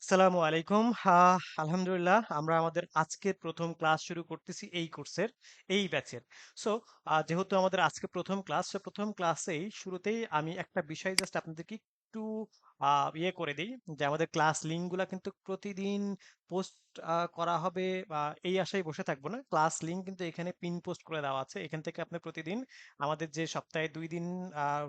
আসসালামু আলাইকুম। আলহামদুলিল্লাহ আমরা আমাদের আজকের প্রথম ক্লাস শুরু করতেছি এই কোর্সের, এই ব্যাচের। সো যেহেতু আমাদের আজকে প্রথম ক্লাস, প্রথম ক্লাসেই শুরুতেই আমি একটা বিষয় জাস্ট আপনাদেরকে একটু ইয়ে করে দিই যে আমাদের ক্লাস লিঙ্কগুলো কিন্তু প্রতিদিন পোস্ট করা হবে। এই আশায় বসে থাকবো না, ক্লাস লিঙ্ক কিন্তু এখানে পিন পোস্ট করে দেওয়া আছে। এখান থেকে আপনি প্রতিদিন আমাদের যে সপ্তাহে 2 দিন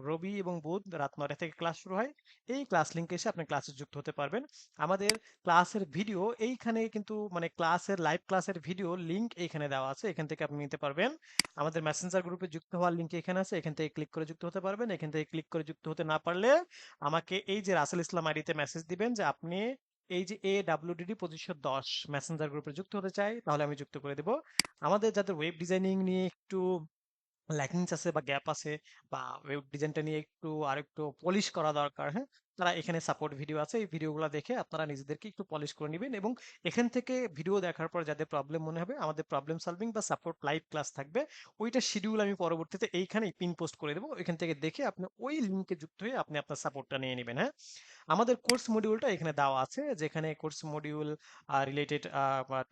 রবি এবং বুধ রাত 9টা থেকে ক্লাস শুরু হয়, এই ক্লাস লিঙ্কে এসে আপনি ক্লাসে যুক্ত হতে পারবেন। আমাদের ক্লাসের ভিডিও এইখানে কিন্তু মানে ক্লাসের লাইভ ক্লাসের ভিডিও লিংক এইখানে দেওয়া আছে, এখান থেকে আপনি নিতে পারবেন। আমাদের মেসেঞ্জার গ্রুপে যুক্ত হওয়ার লিংক এখানে আছে, এখান থেকে ক্লিক করে যুক্ত হতে পারবেন। এখান থেকে ক্লিক করে যুক্ত হতে না পারলে আমাকে এই যে রাসেল ইসলাম আইডিতে মেসেজ দিবেন যে আপনি এই যে AWDD2510 মেসেঞ্জার গ্রুপে যুক্ত হতে চাই, তাহলে আমি যুক্ত করে দেব। আমাদের যাদের ওয়েব ডিজাইনিং নিয়ে একটু ল্যাকিংস আছে বা গ্যাপ আছে, বা ওয়েব ডিজাইনটা নিয়ে একটু আর একটু পলিশ করা দরকার, হ্যাঁ, তারা এখানে সাপোর্ট ভিডিও আছে, এই ভিডিওগুলো দেখে আপনারা নিজেদেরকে একটু পলিশ করে নেবেন। এবং এখান থেকে ভিডিও দেখার পর যাদের প্রবলেম মনে হবে, আমাদের প্রবলেম সলভিং বা সাপোর্ট লাইভ ক্লাস থাকবে, ওইটা শিডিউল আমি পরবর্তীতে এইখানেই পিন পোস্ট করে দেবো। এখান থেকে দেখে আপনি ওই লিঙ্কে যুক্ত হয়ে আপনি আপনার সাপোর্টটা নিয়ে নেবেন। হ্যাঁ, আমাদের কোর্স মডিউলটা এখানে দেওয়া আছে, যেখানে কোর্স মডিউল রিলেটেড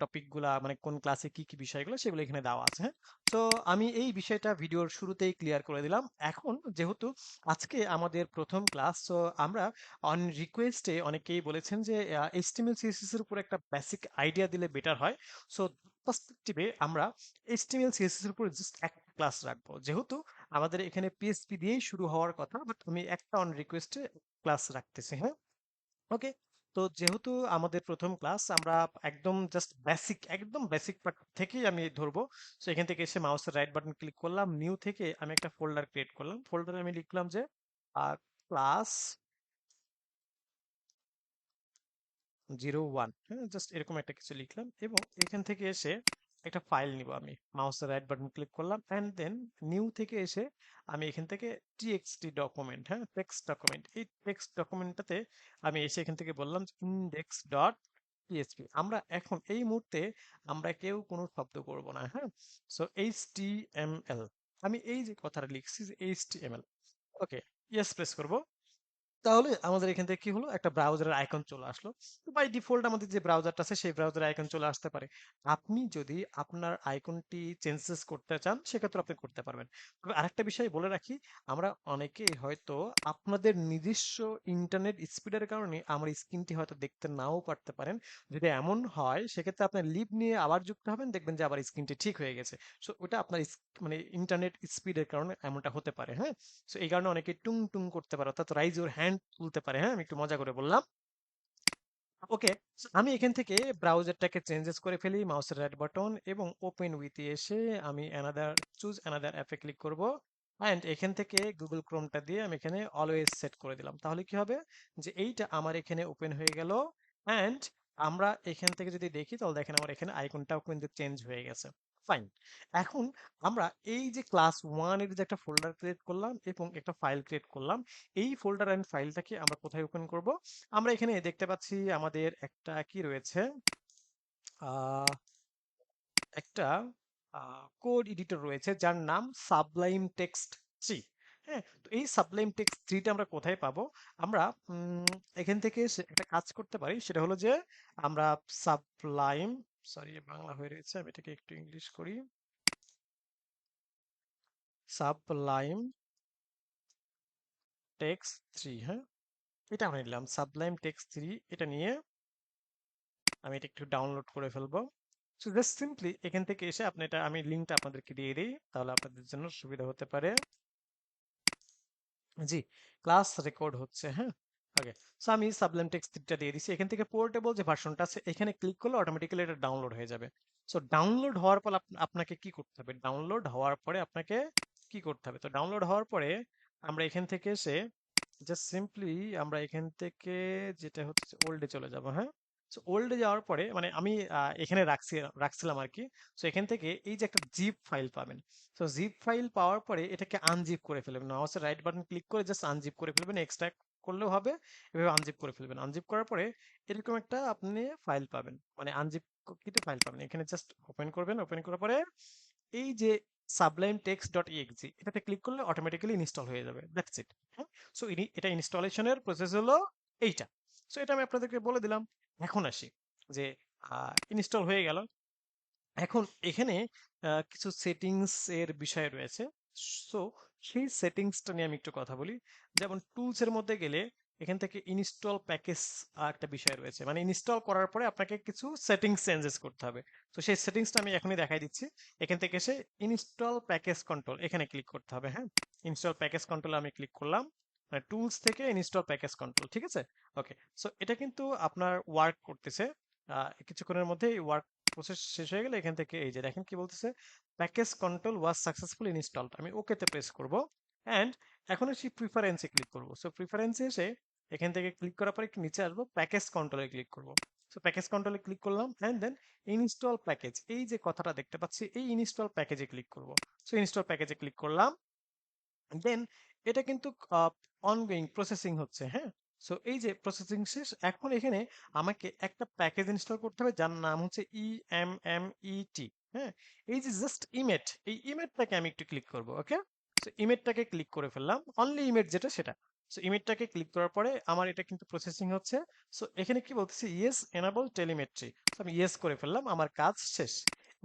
টপিকগুলা মানে কোন ক্লাসে কি কি বিষয়গুলো সেগুলো এখানে দেওয়া আছে। হ্যাঁ, তো আমি এই বিষয়টা ভিডিওর শুরুতেই ক্লিয়ার করে দিলাম। এখন যেহেতু আজকে আমাদের প্রথম ক্লাস, তো আমরা অন রিকোয়েস্টে অনেকেই বলেছেন যে এইচটিএমএল সিএসএস এর উপর একটা বেসিক আইডিয়া দিলে বেটার হয়। সো পার্সপেক্টিভে আমরা এইচটিএমএল সিএসএস এর উপর জাস্ট একটা ক্লাস রাখবো, যেহেতু আমাদের এখানে পিএসপি দিয়েই শুরু হওয়ার কথা, বাট আমি একটা অন রিকোয়েস্টে ক্লাস রাখতেছি। হ্যাঁ, ওকে। তো যেহেতু আমাদের প্রথম ক্লাস, আমরা একদম জাস্ট বেসিক, একদম বেসিক পার্ট থেকেই আমি ধরবো। তো এখান থেকে এসে মাউসের রাইট বাটন ক্লিক করলাম, নিউ থেকে আমি একটা ফোল্ডার ক্রিয়েট করলাম। ফোল্ডারে আমি লিখলাম যে ক্লাস 01, হ্যাঁ, জাস্ট এরকম একটা কিছু লিখলাম। এবং এখান থেকে এসে একটা ফাইল নিব, আমি মাউসের রাইট বাটন ক্লিক করলাম অ্যান্ড দেন নিউ থেকে এসে আমি এখান থেকে টিএক্সটি ডকুমেন্ট, হ্যাঁ, টেক্সট ডকুমেন্ট, এই টেক্সট ডকুমেন্টটাতে আমি এসে এখান থেকে বললাম ইন্ডেক্স ডট পিএসপি। আমরা এখন এই মুহূর্তে আমরা কেউ কোনো শব্দ করব না। হ্যাঁ, সো এইচটিএমএল, আমি এই যে কথাটা লিখছি যে এইচটিএমএল, ওকে, ইয়েস প্রেস করব। তাহলে আমাদের এখান থেকে কি হলো, একটা ব্রাউজারের আইকন চলে আসলো। বাই ডিফল্ট আমাদের যে ব্রাউজারটা আছে সেই ব্রাউজারের আইকন চলে আসতে পারে। আপনি যদি আপনার আইকনটি চেঞ্জেস করতে চান, সেক্ষেত্রে আপনি করতে পারবেন। তবে আরেকটা বিষয় বলে রাখি, আমরা অনেকেই হয়তো আপনাদের নিজস্ব ইন্টারনেট স্পিডের কারণে আমার স্ক্রিনটি হয়তো দেখতে নাও পারতে পারেন। যদি এমন হয় সেক্ষেত্রে আপনার লিভ নিয়ে আবার যুক্ত হবেন, দেখবেন যে আবার স্ক্রিনটি ঠিক হয়ে গেছে। সো ওটা আপনার মানে ইন্টারনেট স্পিডের কারণে এমনটা হতে পারে। হ্যাঁ, সো এই কারণে অনেকে টুং টুং করতে পারে, অর্থাৎ রাইজ ইউর হ্যান্ড তুলতে পারে। হ্যাঁ, আমি একটু মজা করে বললাম। ওকে, আমি এখান থেকে ব্রাউজারটাকে চেঞ্জেস করে ফেলি, মাউসের রাইট বাটন এবং ওপেন উইথ এসে আমি অ্যানাদার চুজ অ্যানাদার অ্যাপে ক্লিক করব। অ্যান্ড এখান থেকে গুগল ক্রোমটা দিয়ে আমি এখানে অলওয়েজ সেট করে দিলাম। তাহলে কি হবে যে এইটা আমার এখানে ওপেন হয়ে গেল। অ্যান্ড আমরা এখান থেকে যদি দেখি, তাহলে দেখেন আমার এখানে আইকনটাও কিন্তু চেঞ্জ হয়ে গেছে। ফাইন। এখন আমরা এই যে ক্লাস 1 এর যে একটা ফোল্ডার ক্রিয়েট করলাম এবং একটা ফাইল ক্রিয়েট করলাম, এই ফোল্ডার অ্যান্ড ফাইলটাকে আমরা কোথায় ওপেন করব? আমরা এখানে দেখতে পাচ্ছি আমাদের একটা কি রয়েছে, আহ, একটা কোড এডিটর রয়েছে যার নাম সাবলাইম টেক্সট 3। হ্যাঁ, তো এই সাবলাইম টেক্সট 3টা আমরা কোথায় পাবো? আমরা এখান থেকে একটা কাজ করতে পারি, সেটা হলো যে আমরা সাবলাইম, সরি বাংলা হয়ে রয়েছে, আমি এটাকে একটু ইংলিশ করি, সাবলাইম টেক্সট 3, হ্যাঁ, এটা আমরা নিলাম সাবলাইম টেক্সট 3। এটা নিয়ে আমি এটা একটু ডাউনলোড করে ফেলবো। সো জাস্ট সিম্পলি এখান থেকে এসে আপনি এটা, আমি লিঙ্কটা আপনাদেরকে দিয়ে দিই, তাহলে আপনাদের জন্য সুবিধা হতে পারে। জি, ক্লাস রেকর্ড হচ্ছে। হ্যাঁ, ওকে। সো আমি সাবলাইম টেক্সট 3টা দিয়ে দিছি। এখান থেকে পোর্টেবল যে ভার্সনটা আছে এখানে ক্লিক করলে অটোমেটিক্যালি এটা ডাউনলোড হয়ে যাবে। সো ডাউনলোড হওয়ার পর আপনাকে কি করতে হবে, ডাউনলোড হওয়ার পরে আপনাকে কি করতে হবে? তো ডাউনলোড হওয়ার পরে আমরা এখান থেকে এসে জাস্ট সিম্পলি আমরা এখান থেকে যেটা হচ্ছে ওল্ডে চলে যাব। হ্যাঁ, সো ওল্ডে যাওয়ার পরে মানে আমি এখানে রাখছিলাম আর কি। সো এখান থেকে এই যে একটা জিপ ফাইল পাবেন, সো জিপ ফাইল পাওয়ার পরে এটাকে আনজিপ করে ফেলবেন, মাউসের রাইট বাটন ক্লিক করে জাস্ট আনজিপ করে ফেলবেন, এক্সট্রাক্ট করলেও হবে, এভাবে আনজিপ করে ফেলবেন। আনজিপ করার পরে এরকম একটা আপনি ফাইল পাবেন, মানে আনজিপ কিন্তু ফাইল পাবেন। এখানে জাস্ট ওপেন করবেন, ওপেন করার পরে এই যে সাবলাইম টেক্সট ডট ইএক্সি এটাতে ক্লিক করলে অটোমেটিক্যালি ইনস্টল হয়ে যাবে, দ্যাটস ইট। হ্যাঁ, সো এটা ইনস্টলেশনের প্রসেস হলো এইটা। সো এটা আমি আপনাদেরকে বলে দিলাম। এখন আসি যে ইনস্টল হয়ে গেল। এখন এখানে কিছু সেটিংস এর বিষয় রয়েছে। সো সেই সেটিংসটা নিয়ে আমি একটু কথা বলি। যেমন টুলস এর মধ্যে গেলে এখান থেকে ইনস্টল প্যাকেজ একটা বিষয় রয়েছে, মানে ইনস্টল করার পরে আপনাকে কিছু সেটিংস চেঞ্জেস করতে হবে। তো সেই সেটিংসটা আমি এখনই দেখাই দিচ্ছি। এখান থেকে এসে ইনস্টল প্যাকেজ কন্ট্রোল এখানে ক্লিক করতে হবে। হ্যাঁ, ইনস্টল প্যাকেজ কন্ট্রোল আমি ক্লিক করলাম, মানে টুলস থেকে ইনস্টল প্যাকেজ কন্ট্রোল, ঠিক আছে। ওকে, সো এটা কিন্তু আপনার ওয়ার্ক করতেছে। কিছুক্ষণের মধ্যে ওয়ার্ক প্রসেস শেষ হয়ে গেলে এখান থেকে এই যে দেখেন কি বলতেছে, package control was successful installed. আমি ওকে তে প্রেস করব অ্যান্ড এখন এসে প্রিফারেন্সে ক্লিক করব। সো প্রিফারেন্সে এসে এখান থেকে ক্লিক করার পর একটু নিচে আসবো, প্যাকেজ কন্ট্রোলে ক্লিক করব। সো প্যাকেজ কন্ট্রোলে ক্লিক করলাম অ্যান্ড দেন ইনস্টল প্যাকেজ, এই যে কথাটা দেখতে পাচ্ছি এই ইনস্টল প্যাকেজে ক্লিক করব। সো ইনস্টল প্যাকেজে ক্লিক করলাম, দেন এটা কিন্তু অনগোয়িং প্রসেসিং হচ্ছে। হ্যাঁ, সো এই যে প্রসেসিং শেষ, এখন এখানে আমাকে একটা প্যাকেজ ইনস্টল করতে হবে যার নাম হচ্ছে ইএমএমইটি। হ্যাঁ, এই যে জাস্ট ইমেজ, এই ইমেজটাকে আমি একটু ক্লিক করব। ওকে, সো ইমেজটাকে ক্লিক করে ফেললাম, অনলি ইমেজ যেটা সেটা। সো ইমেজটাকে ক্লিক করার পরে আমার এটা কিন্তু প্রসেসিং হচ্ছে। সো এখানে কি বলতেছে, ইয়েস এনাবল টেলিমেট্রি। সো আমি ইয়েস করে ফেললাম, আমার কাজ শেষ।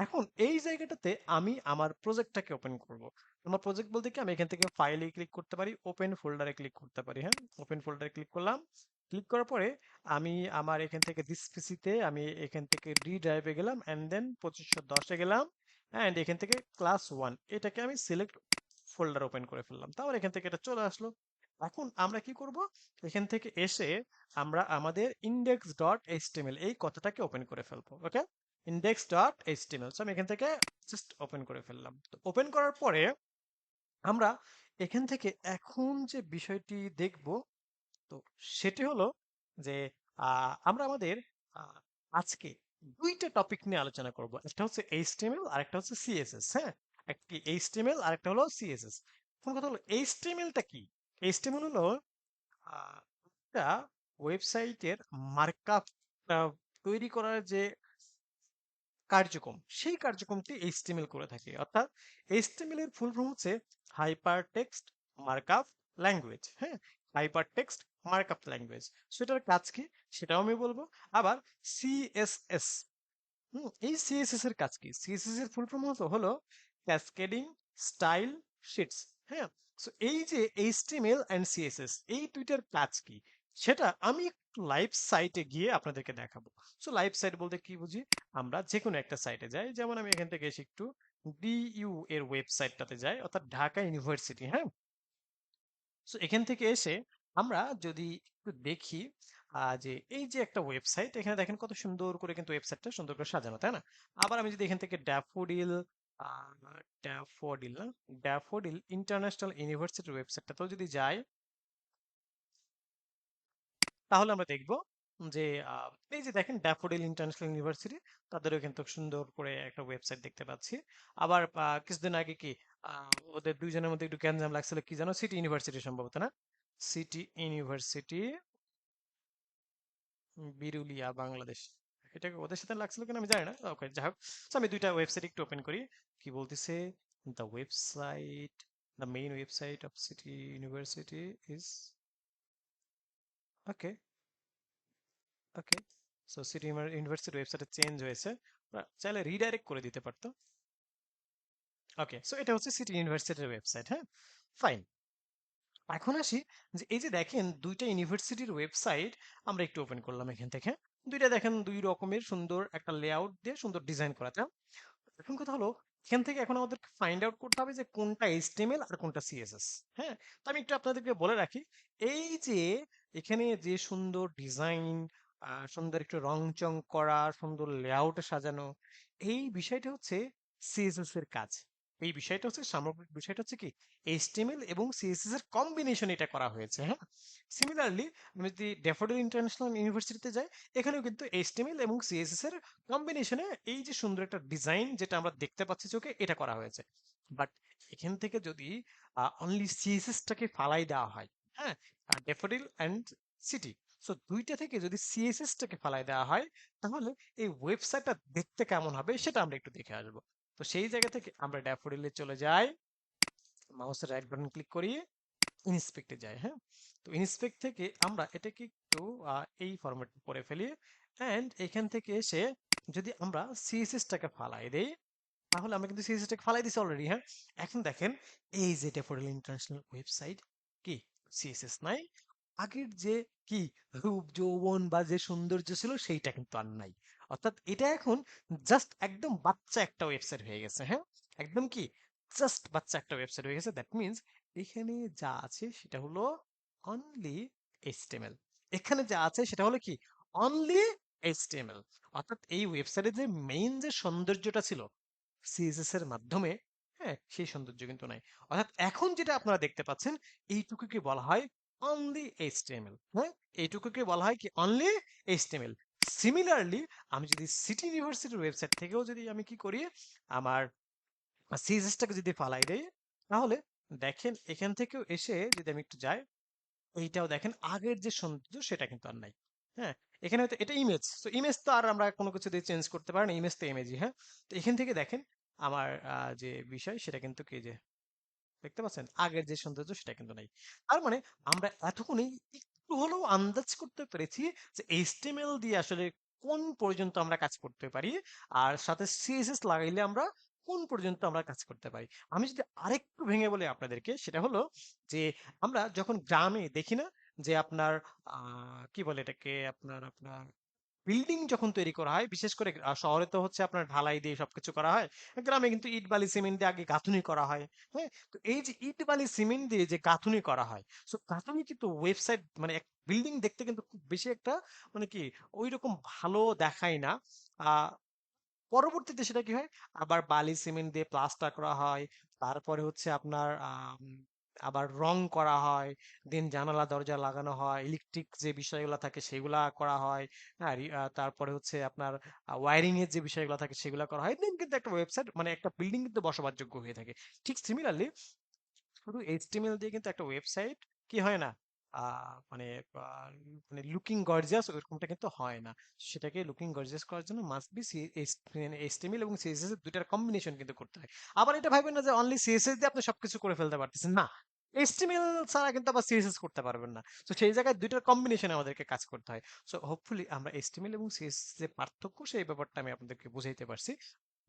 এখন এই জায়গাটাতে আমি আমার প্রজেক্টটাকে ওপেন করব। আমার প্রজেক্ট বলতে কি, আমি এখান থেকে ফাইলে ক্লিক করতে পারি, ওপেন ফোল্ডারে ক্লিক করতে পারি। হ্যাঁ, ওপেন ফোল্ডারে ক্লিক করলাম। ক্লিক করার পরে আমি আমার এখান থেকে দিস পিসিতে আমি এখান থেকে ডি ড্রাইভে গেলাম অ্যান্ড দেন 2510-এ গেলাম অ্যান্ড এখান থেকে ক্লাস 1 এটাকে আমি সিলেক্ট ফোল্ডার ওপেন করে ফেললাম, তারপর এখান থেকে এটা চলে আসলো। এখন আমরা কি করব, এখান থেকে এসে আমরা আমাদের ইন্ডেক্স ডট এইচটিএমএল এই কথাটাকে ওপেন করে ফেলবো। ওকে, ইন্ডেক্স ডট এইচটিএমএল, আমি এখান থেকে জাস্ট ওপেন করে ফেললাম। তো ওপেন করার পরে আমরা এখান থেকে এখন যে বিষয়টি দেখব, তো সেটি হলো যে আমরা আমাদের আহ, আজকে দুইটা টপিক নিয়ে আলোচনা করব। একটা হচ্ছে এইচটিএমএল আর একটা হচ্ছে সিএসএস। হ্যাঁ, একটি এইচটিএমএল আর একটা হলো সিএসএস। এখন কথা হলো এইচটিএমএলটা কি। এইচটিএমএল হলো আহ, একটা ওয়েবসাইটের মার্কআপ তৈরি করার যে কার্যক্রম, সেই কার্যক্রমটি এইচটিএমএল করে থাকে। অর্থাৎ এইচটিএমএল এর ফুল ফর্ম হচ্ছে হাইপার টেক্সট মার্কআপ ল্যাঙ্গুয়েজ। হ্যাঁ, হাইপার টেক্সট মার্কআপ ল্যাঙ্গুয়েজ, সেটার কাজ কি সেটাও আমি বলবো। আবার সিএসএস, এই সিএসএস এর কাজ কি, সিএসএস এর ফুল ফর্ম হলো ক্যাসকেডিং স্টাইল শিটস। হ্যাঁ, সো এই যে এইচটিএমএল এন্ড সিএসএস এই দুইটার কাজ কি সেটা আমি একটু লাইভ সাইটে গিয়ে আপনাদেরকে দেখাবো। সো লাইভ সাইট বলতে কি বুঝি, আমরা যে কোনো একটা সাইটে যাই, যেমন আমি এখান থেকে এসে একটু ডিইউ এর ওয়েবসাইটটাতে যাই, অর্থাৎ ঢাকা ইউনিভার্সিটি। হ্যাঁ, সো এখান থেকে এসে আমরা যদি একটু দেখি যে এই যে একটা ওয়েবসাইট, এখানে দেখেন কত সুন্দর করে কিন্তু ওয়েবসাইটটা সুন্দর করে সাজানো, তাই না। আবার আমি যদি এখান থেকে ড্যাফোডিল ড্যাফোডিল না ড্যাফোডিল ইন্টারন্যাশনাল ইউনিভার্সিটির ওয়েবসাইটটাতেও যদি যাই, তাহলে আমরা দেখব যে এই যে দেখেন ড্যাফোডিল ইন্টারন্যাশনাল ইউনিভার্সিটি, তাদেরও কিন্তু সুন্দর করে একটা ওয়েবসাইট দেখতে পাচ্ছি। আবার কিছুদিন আগে কি ওদের দুইজনের মধ্যে একটু গ্যাঞ্জাম লাগছিল, কি জানো, সিটি ইউনিভার্সিটি সম্ভবত, না সিটি ইউনিভার্সিটি বিরুলিয়া বাংলাদেশ, এটা ওদের সাথে লাগছিল কিনা আমি জানি না। ওকে, যাই হোক, so আমি দুইটা ওয়েবসাইট একটু ওপেন করি। কি বলতেছে, the website, the main website of city university is, okay okay, so city university ওয়েবসাইটে চেঞ্জ হয়েছে, ওরা চাইলে রিডাইরেক্ট করে দিতে পারতো। ওকে, সো এটা হচ্ছে সিটি ইউনিভার্সিটির ওয়েবসাইট। হ্যাঁ, ফাইন। এখন আসি যে এই যে দেখেন দুইটা ইউনিভার্সিটির ওয়েবসাইট আমরা একটু ওপেন করলাম এখান থেকে। দুইটা দেখেন দুই রকমের সুন্দর একটা লেআউট দিয়ে সুন্দর ডিজাইন করা। এখন কথা হলো, এখান থেকে এখন আমাদেরকে ফাইন্ড আউট করতে হবে যে কোনটা এইচটিএমএল আর কোনটা সিএসএস। হ্যাঁ, তো আমি একটু আপনাদেরকে বলে রাখি, এই যে এখানে যে সুন্দর ডিজাইন, সুন্দর একটু রং চং করা, সুন্দর লেআউটে সাজানো, এই বিষয়টা হচ্ছে সিএসএস এর কাজ। এই বিষয়টা হচ্ছে সামগ্রিক বিষয়টা হচ্ছে কি, এইচটিএমএল এবং সিএসএস এর কম্বিনেশন এটা করা হয়েছে। হ্যাঁ, সিমিলারলি আমি যদি ড্যাফোডিল ইন্টারন্যাশনাল ইউনিভার্সিটিতে যাই, এখানেও কিন্তু এইচটিএমএল এবং সিএসএস এর কম্বিনেশনে এই যে সুন্দর একটা ডিজাইন যেটা আমরা দেখতে পাচ্ছি চোখে, এটা করা হয়েছে। বাট এখান থেকে যদি অনলি সিএসএসটাকে ফালাই দেওয়া হয়, হ্যাঁ, ড্যাফোডিল অ্যান্ড সিটি, সো দুইটা থেকে যদি সিএসএসটাকে ফালাই দেওয়া হয়, তাহলে এই ওয়েবসাইটটা দেখতে কেমন হবে সেটা আমরা একটু দেখে আসবো। তো সেই জায়গা থেকে আমরা ড্যাফোডিলে চলে যাই, মাউসের রাইট বাটন ক্লিক করি, ইন্সপেক্টে যাই। হ্যাঁ, তো ইন্সপেক্ট থেকে আমরা এটাকে একটু এই ফরম্যাট করে ফেলি, অ্যান্ড এখান থেকে এসে যদি আমরা সিএসএসটাকে ফালাই দেই, তাহলে আমরা কিন্তু সিএসএসটাকে ফালাই দিছি অলরেডি। হ্যাঁ, এখন দেখেন এই যে ড্যাফোডিল ইন্টারন্যাশনাল ওয়েবসাইট, কি সিএসএস নাই, আগের যে কি রূপ যৌবন বা যে সৌন্দর্য ছিল সেইটা কিন্তু আর নাই। অর্থাৎ এটা এখন জাস্ট একদম বাচ্চা একটা ওয়েবসাইট হয়ে গেছে। হ্যাঁ, একদম কি জাস্ট বাচ্চা একটা ওয়েবসাইট হয়ে গেছে। দ্যাট মিন্স এখানে যা আছে সেটা হলো অনলি এইচটিএমএল। এখানে যা আছে সেটা হলো কি অনলি এইচটিএমএল। অর্থাৎ এই ওয়েবসাইটে যে মেইন যে সৌন্দর্যটা ছিল সিএসএস এর মাধ্যমে, হ্যাঁ, সেই সৌন্দর্য কিন্তু নাই। অর্থাৎ এখন যেটা আপনারা দেখতে পাচ্ছেন এইটুকুকে বলা হয় অনলি এইচটিএমএল। হ্যাঁ, এইটুকুকে বলা হয় কি অনলি এইচটিএমএল। সিমিলারলি আমি যদি সিটি ইউনিভার্সিটির ওয়েবসাইট থেকেও যদি আমি কি করি, আমার সিএসএসটাকে যদি ফালাই দেই, তাহলে দেখেন এখান থেকেও এসে যদি আমি একটু যাই, এইটাও দেখেন আগের যে সৌন্দর্য সেটা কিন্তু আর নাই। হ্যাঁ, এখানে হয়তো এটা ইমেজ, তো ইমেজ তো আর আমরা কোনো কিছু দিয়ে চেঞ্জ করতে পারি না, ইমেজ তো ইমেজই। হ্যাঁ, তো এখান থেকে দেখেন আমার যে বিষয় সেটা কিন্তু কি যে দেখতে পাচ্ছেন আগের যে সৌন্দর্য সেটা কিন্তু নাই। তার মানে আমরা এতক্ষণে একটু হলেও আন্দাজ করতে পেরেছি যে এইচটিএমএল দিয়ে আসলে কোন পর্যন্ত আমরা কাজ করতে পারি, আর সাথে সিএসএস লাগাইলে আমরা কোন পর্যন্ত আমরা কাজ করতে পারি। আমি যদি আরেকটু ভেঙে বলি আপনাদেরকে, সেটা হলো যে আমরা যখন গ্রামে দেখি না যে আপনার কি বলে এটাকে, আপনার আপনার বিল্ডিং যখন তৈরি করা হয়, বিশেষ করে শহরে তো হচ্ছে আপনার ঢালাই দিয়ে সবকিছু করা হয়, গ্রামে কিন্তু ইট বালি সিমেন্ট দিয়ে আগে গাঁথুনি করা হয়। হ্যাঁ, তো এই যে ইট বালি সিমেন্ট দিয়ে যে গাঁথুনি করা হয়, সো গাঁথুনি কিন্তু ওয়েবসাইট মানে এক বিল্ডিং দেখতে কিন্তু খুব বেশি একটা মানে কি ওই রকম ভালো দেখায় না। আহ পরবর্তীতে সেটা কি হয়, আবার বালি সিমেন্ট দিয়ে প্লাস্টার করা হয়, তারপরে হচ্ছে আপনার আবার রং করা হয়, দেন জানালা দরজা লাগানো হয়, ইলেকট্রিক যে বিষয়গুলো থাকে সেগুলা করা হয়। হ্যাঁ, তারপরে হচ্ছে আপনার ওয়ারিং এর যে বিষয়গুলো থাকে সেগুলো করা হয়, দেন কিন্তু একটা ওয়েবসাইট মানে একটা বিল্ডিং কিন্তু বসবাসযোগ্য হয়ে থাকে। ঠিক সিমিলারলি শুধু এইচটিএমএল দিয়ে কিন্তু একটা ওয়েবসাইট কি হয় না, মানে মানে লুকিং গর্জিয়াস ওরকমটা কিন্তু হয় না। সেটাকে লুকিং গর্জিয়াস করার জন্য মাস্ট বি এইচটিএমএল এবং সিএসএস এর দুইটার কম্বিনেশন কিন্তু করতে হয়। আবার এটা ভাবেন না যে অনলি সিএসএস দিয়ে আপনি সবকিছু করে ফেলতে পারতেছেন, না, এইচটিএমএল ছাড়া কিন্তু আবার সিএসএস করতে পারবেন না। তো সেই জায়গায় দুইটার কম্বিনেশনে আমাদেরকে কাজ করতে হয়। সো হোপফুলি আমরা এইচটিএমএল এবং সিএসএস যে পার্থক্য সেই ব্যাপারটা আমি আপনাদেরকে বুঝাইতে পারছি।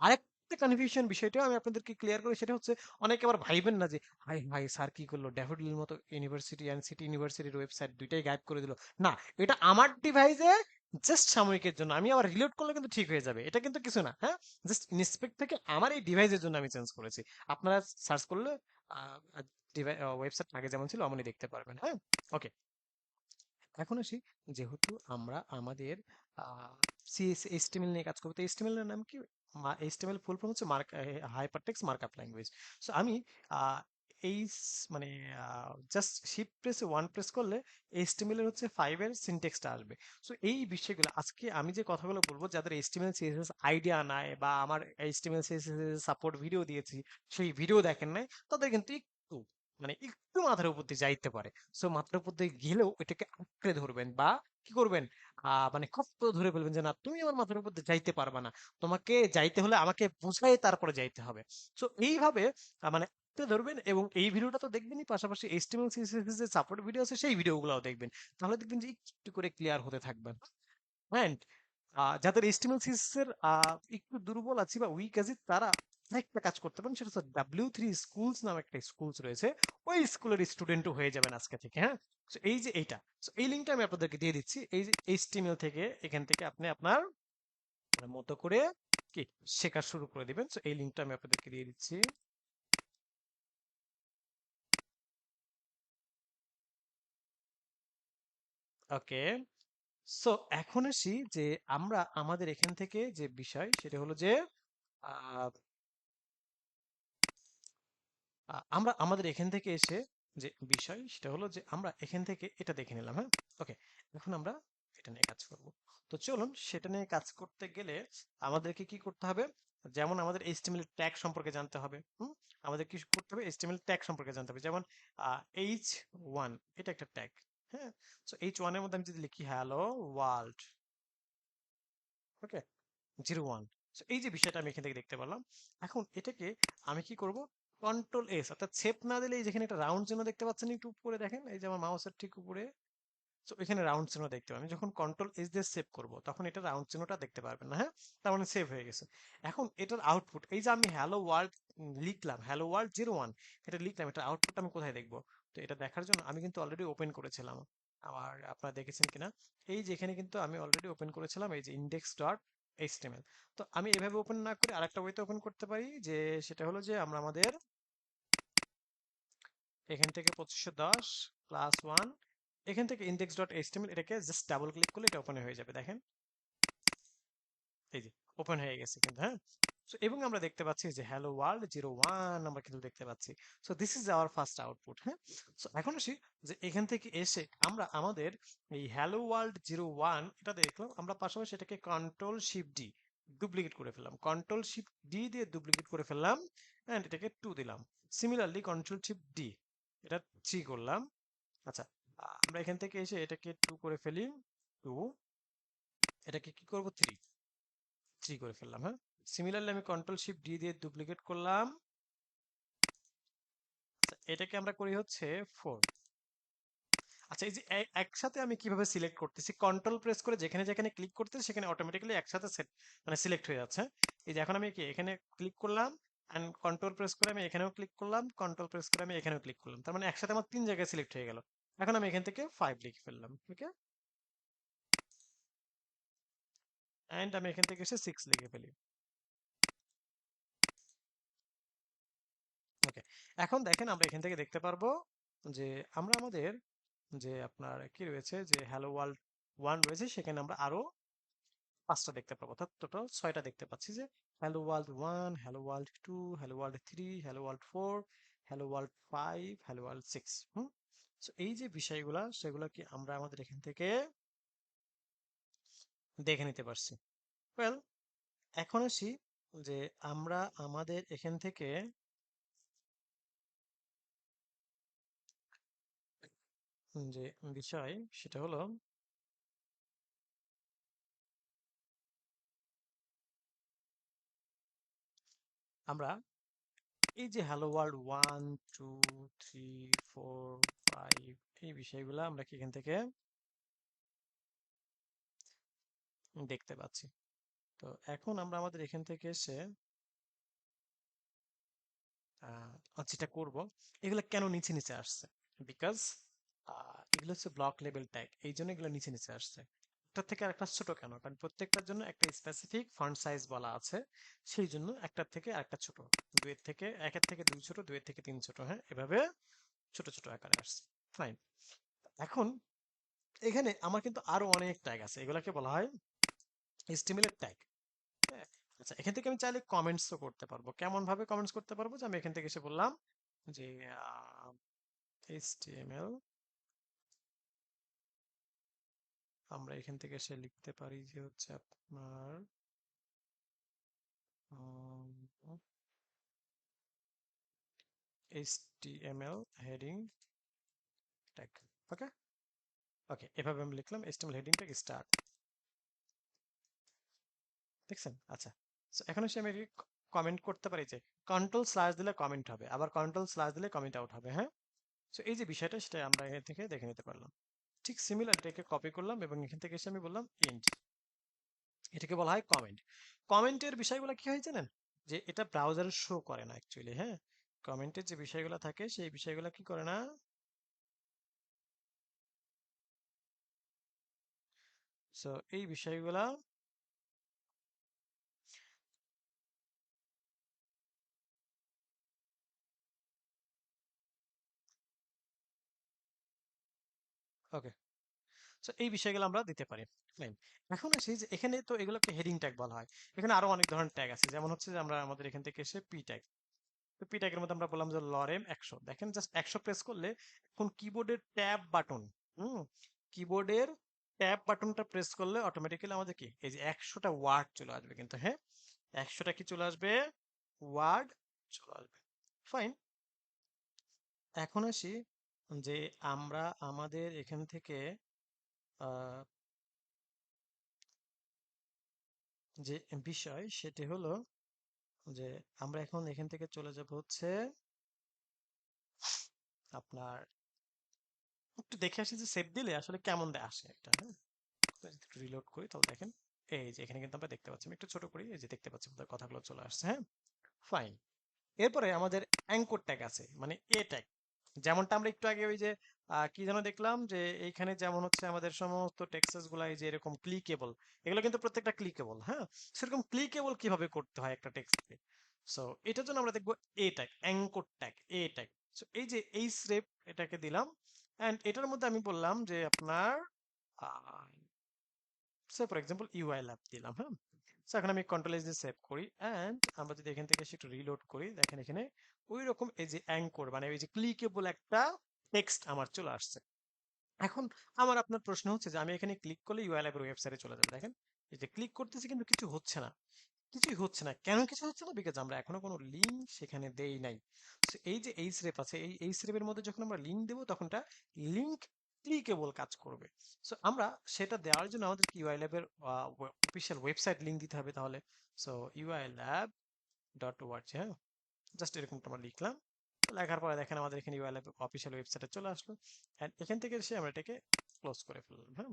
আরেকটা কনফিউশন বিষয়টাও আমি আপনাদেরকে ক্লিয়ার করি, সেটা হচ্ছে অনেকে আবার ভাইবেন না যে হাই হাই স্যার কি করলো, ড্যাফোডিলের মতো ইউনিভার্সিটি অ্যান্ড সিটি ইউনিভার্সিটির ওয়েবসাইট দুইটাই গায়েব করে দিল। না, এটা আমার ডিভাইসে জাস্ট সাময়িকের জন্য, আমি আবার রিলোড করলে কিন্তু ঠিক হয়ে যাবে, এটা কিন্তু কিছু না। হ্যাঁ, জাস্ট ইনস্পেক্ট থেকে আমার এই ডিভাইসের জন্য আমি চেঞ্জ করেছি। আপনারা সার্চ করলে ওয়েবসাইট আগে যেমন ছিল অমনই দেখতে পারবেন। হ্যাঁ, ওকে, এখন আসি, যেহেতু আমরা আমাদের এইচটিএমএল নিয়ে কাজ করবো, তো এইচটিএমএল এর নাম কি, এইচটিএমএল ফুল ফর্ম হচ্ছে হাইপারটেক্সট মার্কআপ ল্যাঙ্গুয়েজ। সো আমি আহ, এই মানে just shift press one press করলে এইচটিএমএল এর হচ্ছে 5 এর সিনটেক্সটা আসবে। সো এই বিষয়গুলো আজকে আমি যে কথাগুলো বলবো, যাদের এইচটিএমএল সিএসএস আইডিয়া নাই বা আমার এইচটিএমএল সিএসএস সাপোর্ট ভিডিও দিয়েছি সেই ভিডিও দেখেন নাই, তাদের কিন্তু একটু মানে একটু মাথার উপর দিয়ে যাইতে পারে। সো মাথার উপর দিয়ে গেলেও এটাকে আঁকড়ে ধরবেন বা কি করবেন, মানে খপ্প ধরে ফেলবেন যে না, তুমি আমার মাথার উপর দিয়ে যাইতে পারবা না, তোমাকে যাইতে হলে আমাকে বোঝাই তারপরে যাইতে হবে। সো এইভাবে মানে আঁকড়ে ধরবেন, এবং এই ভিডিওটা তো দেখবেনই, পাশাপাশি এইচটিএমএল সিএসএস যে সাপোর্ট ভিডিও আছে সেই ভিডিওগুলোও দেখবেন। তাহলে দেখবেন যে একটু করে ক্লিয়ার হতে থাকবেন। অ্যান্ড যাদের এইচটিএমএল সিএসএস এর একটু দুর্বল আছে বা উইক আছে, তারা একটা কাজ করতে পারেন, সেটা হচ্ছে W3 স্কুলস নামে একটা স্কুলস রয়েছে, ওই স্কুলের স্টুডেন্টও হয়ে যাবেন আজকে থেকে। হ্যাঁ, তো এই যে এইটা, so এই লিঙ্কটা আমি আপনাদেরকে দিয়ে দিচ্ছি, এই যে এইচটিএমএল থেকে এখান থেকে আপনি আপনার মতো করে কি শেখা শুরু করে দিবেন। তো এই লিঙ্কটা আমি আপনাদেরকে দিয়ে দিচ্ছি। ওকে, সো এখন আসি যে আমরা আমাদের এখান থেকে যে বিষয় সেটা হলো যে আহ, আমরা আমাদের এখান থেকে এসে যে বিষয় সেটা হলো যে আমরা এখান থেকে এটা দেখে নিলাম। হ্যাঁ, ওকে, এখন আমরা এটা নিয়ে কাজ করব। তো চলুন, সেটা নিয়ে কাজ করতে গেলে আমাদেরকে কি করতে হবে, যেমন আমাদের এইচটিএমএল ট্যাগ সম্পর্কে জানতে হবে। আমাদের কি করতে হবে, এইচটিএমএল ট্যাগ সম্পর্কে জানতে হবে। যেমন H1 এটা একটা ট্যাগ। হ্যাঁ, সো H1 এর মধ্যে আমি যদি লিখি হ্যালো ওয়ার্ল্ড, ওকে, 01, এই যে বিষয়টা আমি এখান থেকে দেখতে পারলাম। এখন এটাকে আমি কি করব, কন্ট্রোল এস, অর্থাৎ সেভ না দিলে এই যেখানে একটা রাউন্ড চিহ্ন দেখতে পাচ্ছেন একটু উপরে দেখেন, এই যে আমার মাউসের ঠিক উপরে, তো এখানে রাউন্ড চিহ্ন দেখতে পাবেন। আমি যখন কন্ট্রোল এস দিয়ে সেভ করব তখন এটা রাউন্ড চিহ্নটা দেখতে পারবেন না, হ্যাঁ, তার মানে সেভ হয়ে গেছে। এখন এটার আউটপুট, এই যে আমি হ্যালো ওয়ার্ল্ড লিখলাম, হ্যালো ওয়ার্ল্ড 01 এটা লিখলাম, এটার আউটপুট আমি কোথায় দেখবো? তো এটা দেখার জন্য আমি কিন্তু অলরেডি ওপেন করেছিলাম, আমার আপনারা দেখেছেন কিনা, এই যে এখানে কিন্তু আমি অলরেডি ওপেন করেছিলাম এই যে ইন্ডেক্স ডট এইচটিএমএল। তো আমি এভাবে ওপেন না করে আরেকটা ওয়েতে ওপেন করতে পারি, যে সেটা হলো যে আমরা আমাদের এখান থেকে 2510 +1, এখান থেকে ইন্ডেক্স ডট এইচটিএমএল, এটাকে জাস্ট ডাবল ক্লিক করলে এটা ওপেন হয়ে যাবে, দেখেন এই যে ওপেন হয়ে গেছে কিন্তু, হ্যাঁ। So, এবং আমরা দেখতে পাচ্ছি যে হ্যালো ওয়ার্ল্ড 01 আমরা কিন্তু দেখতে পাচ্ছি। So this is our first output, হ্যাঁ। সো এখন আসি যে এখান থেকে এসে আমরা আমাদের এই হ্যালো ওয়ার্ল্ড 01 এটা দেখলাম, আমরা পাশাপাশি এটাকে কন্ট্রোল শিফট ডি ডুপ্লিকেট করে ফেললাম, কন্ট্রোল শিফট ডি দিয়ে ডুপ্লিকেট করে ফেললাম, এন্ড এটাকে 2 দিলাম। সিমিলারলি কন্ট্রোল শিফট ডি, এটা 3 করলাম। আচ্ছা, আমরা এখান থেকে এসে এটাকে 2 করে ফেলি, 2, এটাকে কি করব, 3, 3 করে ফেললাম, হ্যাঁ। সিমিলারলি আমি কন্ট্রোল শিফট ডি দিয়ে ডুপ্লিকেট করলাম। আচ্ছা, এটাকে আমরা করি হচ্ছে 4। আচ্ছা, এই যে একসাথে আমি কিভাবে সিলেক্ট করতেছি, কন্ট্রোল প্রেস করে যেখানে যেখানে ক্লিক করতেছি সেখানে অটোমেটিক্যালি একসাথে সেট মানে সিলেক্ট হয়ে যাচ্ছে। এই যে এখন আমি কি এখানে ক্লিক করলাম, এন্ড কন্ট্রোল প্রেস করে আমি এখানেও ক্লিক করলাম, কন্ট্রোল প্রেস করে আমি এখানেও ক্লিক করলাম, তার মানে একসাথে আমার 3 জায়গায় সিলেক্ট হয়ে গেল। এখন আমি এখান থেকে 5 লিখে ফেললাম, ওকে, এন্ড আমি এখান থেকে এসে 6 লিখে ফেলি, ওকে। এখন দেখেন আমরা এখান থেকে দেখতে পারবো যে আমরা আমাদের যে আপনার কি রয়েছে, যে হ্যালো ওয়ার্ল্ড 1 রয়েছে, সেখানে আমরা আরো 5টা দেখতে পাবো, অর্থাৎ টোটাল 6টা দেখতে পাচ্ছি, যে hello world 1, hello world 2, hello world 3, hello world 4, hello world 5, hello world 6। হুম। So, এই যে বিষয়গুলা সেগুলো কি আমরা আমাদের এখান থেকে দেখে নিতে পারছি। ওয়েল, এখন আসি যে আমরা আমাদের এখান থেকে যে বিষয় সেটা হলো আমরা এই যে হ্যালো ওয়ার্ল্ড 1, 2, 3, 4, 5 এই বিষয়গুলো আমরা কি এখান থেকে দেখতে পাচ্ছি। তো এখন আমরা আমাদের এখান থেকে এসে যেটা করব, এগুলো কেন নিচে নিচে আসছে, বিকজ এগুলো হচ্ছে ব্লক লেভেল ট্যাগ, এই জন্য এগুলো নিচে নিচে আসছে। একটার থেকে আরেকটা ছোট কেন, কারণ প্রত্যেকটার জন্য একটা স্পেসিফিক ফন্ট সাইজ বলা আছে, সেই জন্য একটার থেকে আরেকটা ছোট, দুইয়ের থেকে একের থেকে দুই ছোট, দুইয়ের থেকে তিন ছোট, হ্যাঁ, এভাবে ছোট ছোট আকারে আসছে। ফাইন। এখন এখানে আমার কিন্তু আরো অনেক ট্যাগ আছে, এগুলাকে বলা হয় HTML এর ট্যাগ, হ্যাঁ। আচ্ছা, এখান থেকে আমি চাইলে কমেন্টসও করতে পারবো। কেমন ভাবে কমেন্টস করতে পারবো, যে আমি এখান থেকে এসে বললাম যে HTML, আমরা এখান থেকে এসে লিখতে পারি যে হচ্ছে আপনার HTML হেডিং ট্যাগ, ওকে, ওকে, এভাবে আমি লিখলাম HTML হেডিং ট্যাগ স্টার্ট, দেখছেন? আচ্ছা, so এখন এসে আমি কমেন্ট করতে পারি যে কন্ট্রোল স্ল্যাশ দিলে কমেন্ট হবে, আবার কন্ট্রোল স্ল্যাশ দিলে কমেন্ট আউট হবে, হ্যাঁ। সো এই যে বিষয়টা সেটা আমরা এখান থেকে দেখে নিতে পারলাম। ঠিক সিমিলার, এটাকে কপি করলাম এবং এখান থেকে এসে আমি বললাম ইন্ট, এটাকে বলা হয় কমেন্ট। কমেন্টের বিষয়গুলো কি হয় জানেন, যে এটা ব্রাউজারে শো করে না অ্যাকচুয়ালি, হ্যাঁ। কমেন্টের যে বিষয়গুলো থাকে সেই বিষয়গুলো কি করে না, সো এই বিষয়গুলা, ওকে, সো এই বিষয়গুলো আমরা দিতে পারি। Fine. এখন আসি যে এখানে তো এগুলোকে হেডিং ট্যাগ বলা হয়, এখানে আরো অনেক ধরনের ট্যাগ আছে, যেমন হচ্ছে যে আমরা আমাদের এখান থেকে এসে পি ট্যাগ, তো পি ট্যাগের মধ্যে আমরা বললাম যে লরেম 100, দেখেন জাস্ট 100 প্রেস করলে এখন কিবোর্ডের ট্যাব বাটন, হুম, কিবোর্ডের ট্যাব বাটনটা প্রেস করলে অটোমেটিক্যালি আমাদের কি এই যে 100টা ওয়ার্ড চলে আসবে কিন্তু, হ্যাঁ, 100টা কি চলে আসবে, ওয়ার্ড চলে আসবে। ফাইন। এখন আসি যে আমরা আমাদের এখান থেকে আহ, যে বিষয় সেটি হলো যে আমরা এখন এখান থেকে চলে যাব হচ্ছে আপনার একটু দেখে আসি যে সেভ দিলে আসলে কেমন আসে একটা, হ্যাঁ। একটু রিলোড করি তাহলে দেখেন, এই যে এখানে কিন্তু আমরা দেখতে পাচ্ছি, আমি একটু ছোট করি, এই যে দেখতে পাচ্ছি আমাদের কথাগুলো চলে আসছে, হ্যাঁ। ফাইন। এরপরে আমাদের অ্যাঙ্কর ট্যাগ আছে, মানে এ ট্যাগ। যেমনটা আমরা একটু আগে ওই যে কি যেন দেখলাম যে এইখানে যেমন হচ্ছে আমাদের সমস্ত টেক্সটস গুলা এই যে এরকম ক্লিকেবল, এগুলো কিন্তু প্রত্যেকটা ক্লিকেবল, হ্যাঁ। সেরকম ক্লিকেবল কিভাবে করতে হয় একটা টেক্সটকে। সো এটার জন্য আমরা দেখবো এ ট্যাগ, অ্যাঙ্কর ট্যাগ, এ ট্যাগ। সো এই যে এই স্রেপ এটাকে দিলাম, এন্ড এটার মধ্যে আমি বললাম যে আপনার সে ফর এক্সাম্পল ইউআই ল্যাব দিলাম, হ্যাঁ। সো এখন আমি কন্ট্রোল এস দিয়ে সেভ করি, এন্ড আমরা যদি এখান থেকে একটু রিলোড করি, দেখেন এখানে ওই রকম এই যে অ্যাঙ্কর মানে ওই যে ক্লিকেবল একটা টেক্সট আমার চলে আসছে। এখন আমার আপনার প্রশ্ন হচ্ছে যে আমি এখানে ক্লিক করলে ইউআই ল্যাবের ওয়েবসাইটে চলে যাবে, দেখেন এই যে ক্লিক করতেছি কিন্তু কিছু হচ্ছে না। কিছুই হচ্ছে না, কেন কিছু হচ্ছে না? বিকজ আমরা এখনো কোনো লিঙ্ক সেখানে দেই নাই। So, এই যে এই স্রেপ আছে, এই স্রেপের মধ্যে যখন আমরা লিঙ্ক দেবো তখনটা লিঙ্ক ক্লিকেবল কাজ করবে। সো আমরা সেটা দেওয়ার জন্য আমাদের ইউআই ল্যাবের অফিসিয়াল ওয়েবসাইট লিঙ্ক দিতে হবে তাহলে। So UI lab dot word, হ্যাঁ, জাস্ট এরকমটা আমরা লিখলাম। তো লেখার পরে দেখেন আমাদের এখানে ইউআই ল্যাব অফিসিয়াল ওয়েবসাইটে চলে আসলো, এন্ড এখান থেকে এসে আমরা এটাকে ক্লোজ করে ফেললাম, হ্যাঁ।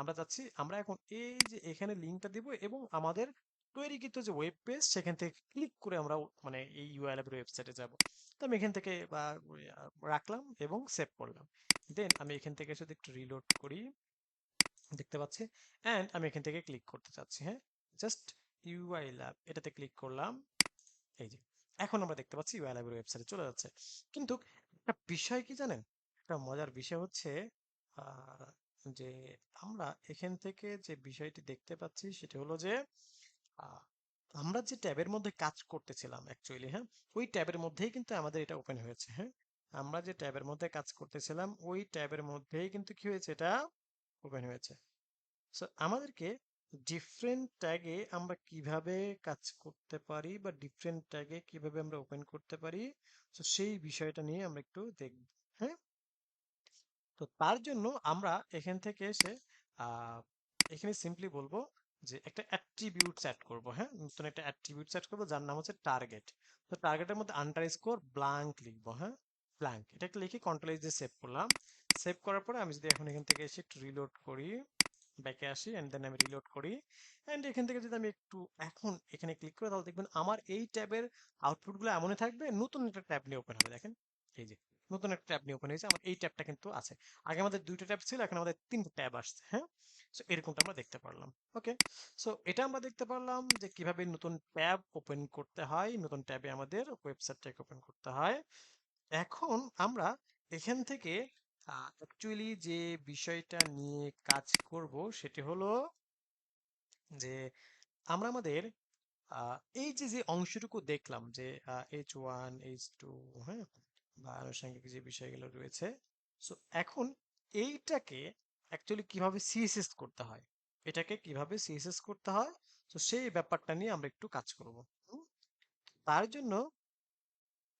আমরা যাচ্ছি, আমরা এখন এই যে এখানে লিঙ্কটা দিব এবং আমাদের তৈরিকৃত যে ওয়েব পেজ সেখান থেকে ক্লিক করে আমরা মানে এই ইউআই ল্যাবের ওয়েবসাইটে যাব। তো আমি এখান থেকে রাখলাম এবং সেভ করলাম। দেন আমি এখান থেকে যদি একটু রিলোড করি, দেখতে পাচ্ছি, এন্ড আমি এখান থেকে ক্লিক করতে চাচ্ছি, হ্যাঁ। জাস্ট ইউআই ল্যাব এটাতে ক্লিক করলাম, এই যে এখন আমরা দেখতে পাচ্ছি ইউআই ল্যাবের ওয়েবসাইটে চলে যাচ্ছে। কিন্তু একটা বিষয় কি জানেন, একটা মজার বিষয় হচ্ছে আহ, যে আমরা এখান থেকে যে বিষয়টি দেখতে পাচ্ছি সেটা হলো যে আহ, আমরা যে ট্যাবের মধ্যে কাজ করতেছিলাম অ্যাকচুয়ালি, হ্যাঁ, ওই ট্যাবের মধ্যেই কিন্তু আমাদের এটা ওপেন হয়েছে, হ্যাঁ। আমরা যে ট্যাবের মধ্যে কাজ করতেছিলাম ওই ট্যাবের মধ্যেই কিন্তু কি হয়েছে, এটা ওপেন হয়েছে। সো আমাদেরকে ডিফারেন্ট ট্যাগে আমরা কিভাবে কাজ করতে পারি বা ডিফারেন্ট ট্যাগে কিভাবে আমরা ওপেন করতে পারি, তো সেই বিষয়টা নিয়ে আমরা একটু দেখব, হ্যাঁ। তো তার জন্য আমরা এখান থেকে এসে আহ, এখানে সিম্পলি বলবো যে একটা অ্যাট্রিবিউট সেট করব, হ্যাঁ, নতুন একটা অ্যাট্রিবিউট সেট করবো যার নাম হচ্ছে টার্গেট। তো টার্গেটের মধ্যে আন্ডারস্কোর ব্ল্যাঙ্ক লিখবো, হ্যাঁ, ব্ল্যাঙ্ক, এটাকে লিখে কন্ট্রোল এস দিয়ে সেভ করলাম। সেভ করার পরে আমি যদি এখন এখান থেকে এসে একটু রিলোড করি, ব্যাকে আসি, এন্ড দেন আমি রিলোড করি, এন্ড এখান থেকে যদি আমি একটু এখন এখানে ক্লিক করি তাহলে দেখবেন আমার এই ট্যাবের আউটপুট গুলো এমনই থাকবে, নতুন একটা ট্যাব নিয়ে ওপেন হবে, দেখেন এই যে নতুন একটা ট্যাব নিয়ে ওপেন হয়েছে, আমার এই ট্যাবটা কিন্তু আছে। আগে আমাদের দুইটা ট্যাব ছিল, এখন আমাদের তিনটা ট্যাব আসছে, হ্যাঁ। সো এরকমটা আমরা দেখতে পারলাম। ওকে, সো এটা আমরা দেখতে পারলাম যে কিভাবে নতুন ট্যাব ওপেন করতে হয়, নতুন ট্যাবে আমাদের ওয়েবসাইটটাকে ওপেন করতে হয়। এখন আমরা এখান থেকে অ্যাকচুয়ালি যে বিষয়টা নিয়ে কাজ করব সেটি হলো যে আমরা আমাদের এই যে যে অংশটুকু দেখলাম যে H1 H2, হ্যাঁ, বা আনুষঙ্গিক যে বিষয়গুলো রয়েছে, সো এখন এইটাকে অ্যাকচুয়ালি কিভাবে সিএসএস করতে হয়, এটাকে কিভাবে সিএসএস করতে হয়, তো সেই ব্যাপারটা নিয়ে আমরা একটু কাজ করব। হুম? তার জন্য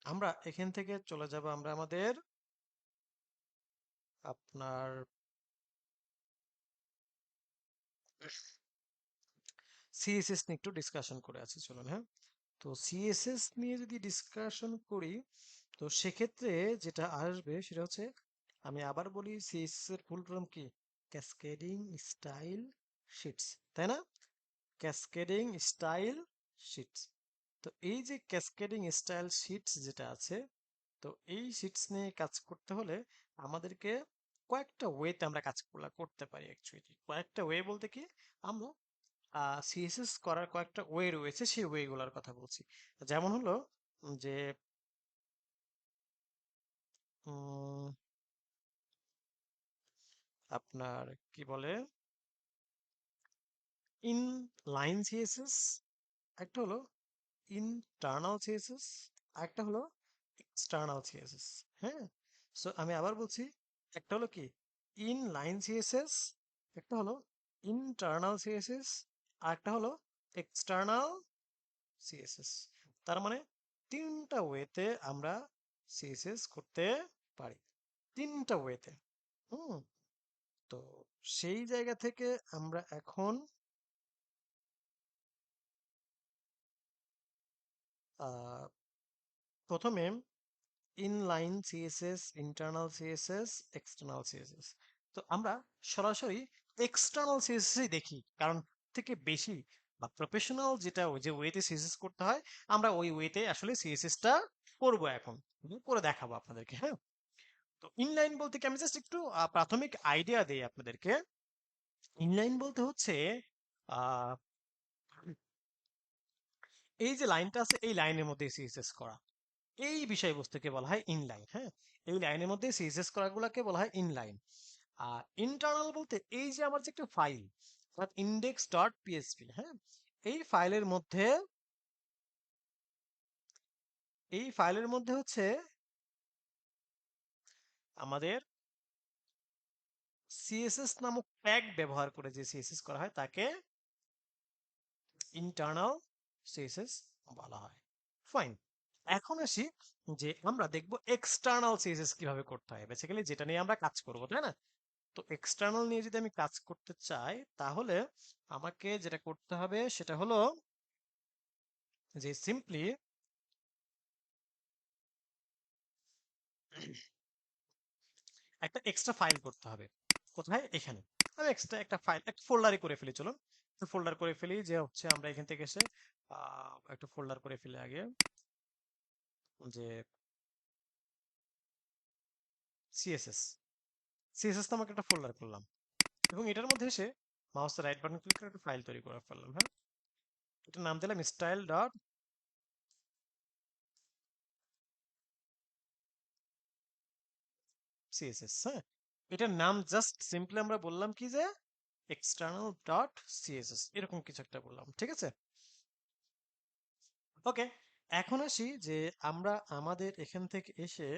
আমরা এখান থেকে চলে যাব আমরা আমাদের আপনার সিএসএস নিয়ে একটু ডিসকাশন করে আছি, চলুন, হ্যাঁ। তো সিএসএস নিয়ে যদি ডিসকাশন করি, তো সেক্ষেত্রে যেটা আসবে সেটা হচ্ছে, আমি আবার বলি সিএসএস এর ফুল ফর্ম কি, ক্যাসকেডিং স্টাইল শিটস, তাই না? Cascading style shits. তো এই যে ক্যাসকেডিং স্টাইল শিটস যেটা আছে, তো এই শিটস নিয়ে কাজ করতে হলে আমাদেরকে কয়েকটা ওয়েতে আমরা কাজ করতে পারি অ্যাকচুয়ালি। কয়েকটা ওয়ে বলতে কি, আমরা সিএসএস করার কয়েকটা ওয়ে রয়েছে, সেই ওয়েগুলোর কথা বলছি। যেমন হলো যে উম, আপনার কি বলে, ইন লাইন সিএসএস, একটা হলো ইন্টারনাল সিএসএস, আরেকটা হলো এক্সটার্নাল সিএসএস, হ্যাঁ। সো আমি আবার বলছি, একটা হলো কি ইন লাইন সিএসএস, একটা হলো ইন্টারনাল সিএসএস, আর একটা হলো এক্সটার্নাল সিএসএস। তার মানে তিনটা ওয়েতে আমরা সিএসএস করতে পারি, তিনটা ওয়েতে। হুম। তো সেই জায়গা থেকে আমরা এখন আহ, প্রথমে inline CSS, internal CSS, external CSS. তো আমরা সরাসরি এক্সটার্নাল সিএসএস দেখি, কারণ থেকে বেশি বা প্রফেশনাল যেটা যে ওয়েতে সিএসএস করতে হয়, আমরা ওই ওয়েতে আসলে সিএসএসটা করবো এখন, করে দেখাবো আপনাদেরকে। হ্যাঁ, তো ইনলাইন বলতে কি, আমি জাস্ট একটু প্রাথমিক আইডিয়া দেই আপনাদেরকে। ইনলাইন বলতে হচ্ছে আহ এই যে লাইনটা আছে, এই লাইনের মধ্যে সিএসএস করা, এই বিষয়বস্তুকে বলা হয় ইনলাইন। হ্যাঁ, এই লাইনের মধ্যে সিএসএস করাগুলোকে বলা হয় ইনলাইন। আর ইন্টারনাল বলতে এই যে আমার যে একটা ফাইল, ইন্ডেক্স ডট পিএসপি, হ্যাঁ, এই ফাইলের মধ্যে এই ফাইলের মধ্যে হচ্ছে আমাদের সিএসএস নামক ট্যাগ ব্যবহার করে যে সিএসএস করা হয় তাকে ইন্টারনাল সিএসএস বলা হয়। ফাইন, এখন আসি যে আমরা দেখব এক্সটার্নাল সিএসএস কিভাবে করতে হয়, বেসিক্যালি যেটা নিয়ে আমরা কাজ করব, তাই না? তো এক্সটার্নাল নিয়ে যদি আমি কাজ করতে চাই, তাহলে আমাকে যেটা করতে হবে সেটা হলো যে সিম্পলি একটা এক্সট্রা ফাইল করতে হবে। কোথায়? এখানে। আমি এক্সট্রা একটা ফাইল, একটা ফোল্ডারে করে ফেলি, চলুন একটা ফোল্ডার করে ফেলি, যে হচ্ছে আমরা এখান থেকে এসে একটা ফোল্ডার করে ফেলি আগে, যে সিএসএস, সিএসএস নামক একটা ফোল্ডার করলাম, এবং এটার মধ্যে এসে মাউসের রাইট বাটন ক্লিক করে একটা ফাইল তৈরি করে ফেললাম। হ্যাঁ, এটার নাম দিলাম স্টাইল ডট সিএসএস। হ্যাঁ, এটার নাম জাস্ট সিম্পলি আমরা বললাম কি, যে এক্সটার্নাল ডট সিএসএস, এরকম কিছু একটা বললাম, ঠিক আছে? ওকে, এখন আসি যে আমরা আমাদের এখান থেকে এসে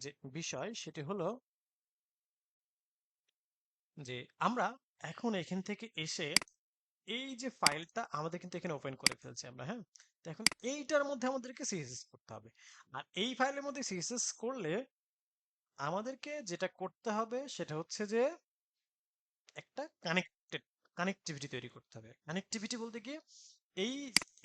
যে বিষয় সেটি হলো যে আমরা এখন এখান থেকে এসে এই যে ফাইলটা আমাদের কিন্তু এখানে ওপেন করে ফেলছি আমরা। হ্যাঁ, তো এখন এইটার মধ্যে আমাদেরকে সিএসএস করতে হবে। আর এই ফাইলের মধ্যে সিএসএস করলে আমাদেরকে যেটা করতে হবে সেটা হচ্ছে যে একটা কানেক্টিভিটি তৈরি করতে হবে। কানেক্টিভিটি বলতে কি, এই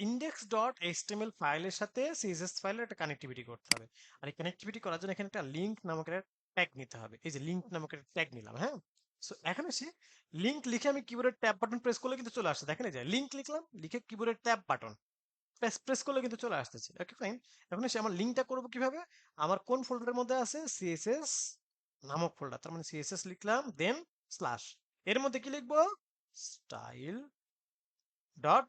ইন্ডেক্স ডট এইচটিএমএল ফাইলের সাথে সিএসএস ফাইলের একটা কানেক্টিভিটি করতে হবে। আর এই কানেক্টিভিটি করার জন্য এখানে একটা লিংক নামক একটা ট্যাগ নিতে হবে। এই যে লিংক নামক একটা ট্যাগ নিলাম। হ্যাঁ, সো এখন এসে লিংক লিখে আমি কিবোর্ডের ট্যাব বাটন প্রেস করলে কিন্তু চলে আসছে, দেখেন এই যে লিংক লিখলাম, লিখে কিবোর্ডের ট্যাব বাটন প্রেস প্রেস করলে কিন্তু চলে আসতেছে। ওকে ফাইন, এখন এসে আমার লিংকটা করবো কিভাবে? আমার কোন ফোল্ডারের মধ্যে আছে? সিএসএস নামক ফোল্ডার, তার মানে সিএসএস লিখলাম, দেন স্ল্যাশ, এর মধ্যে কি লিখবো? Style dot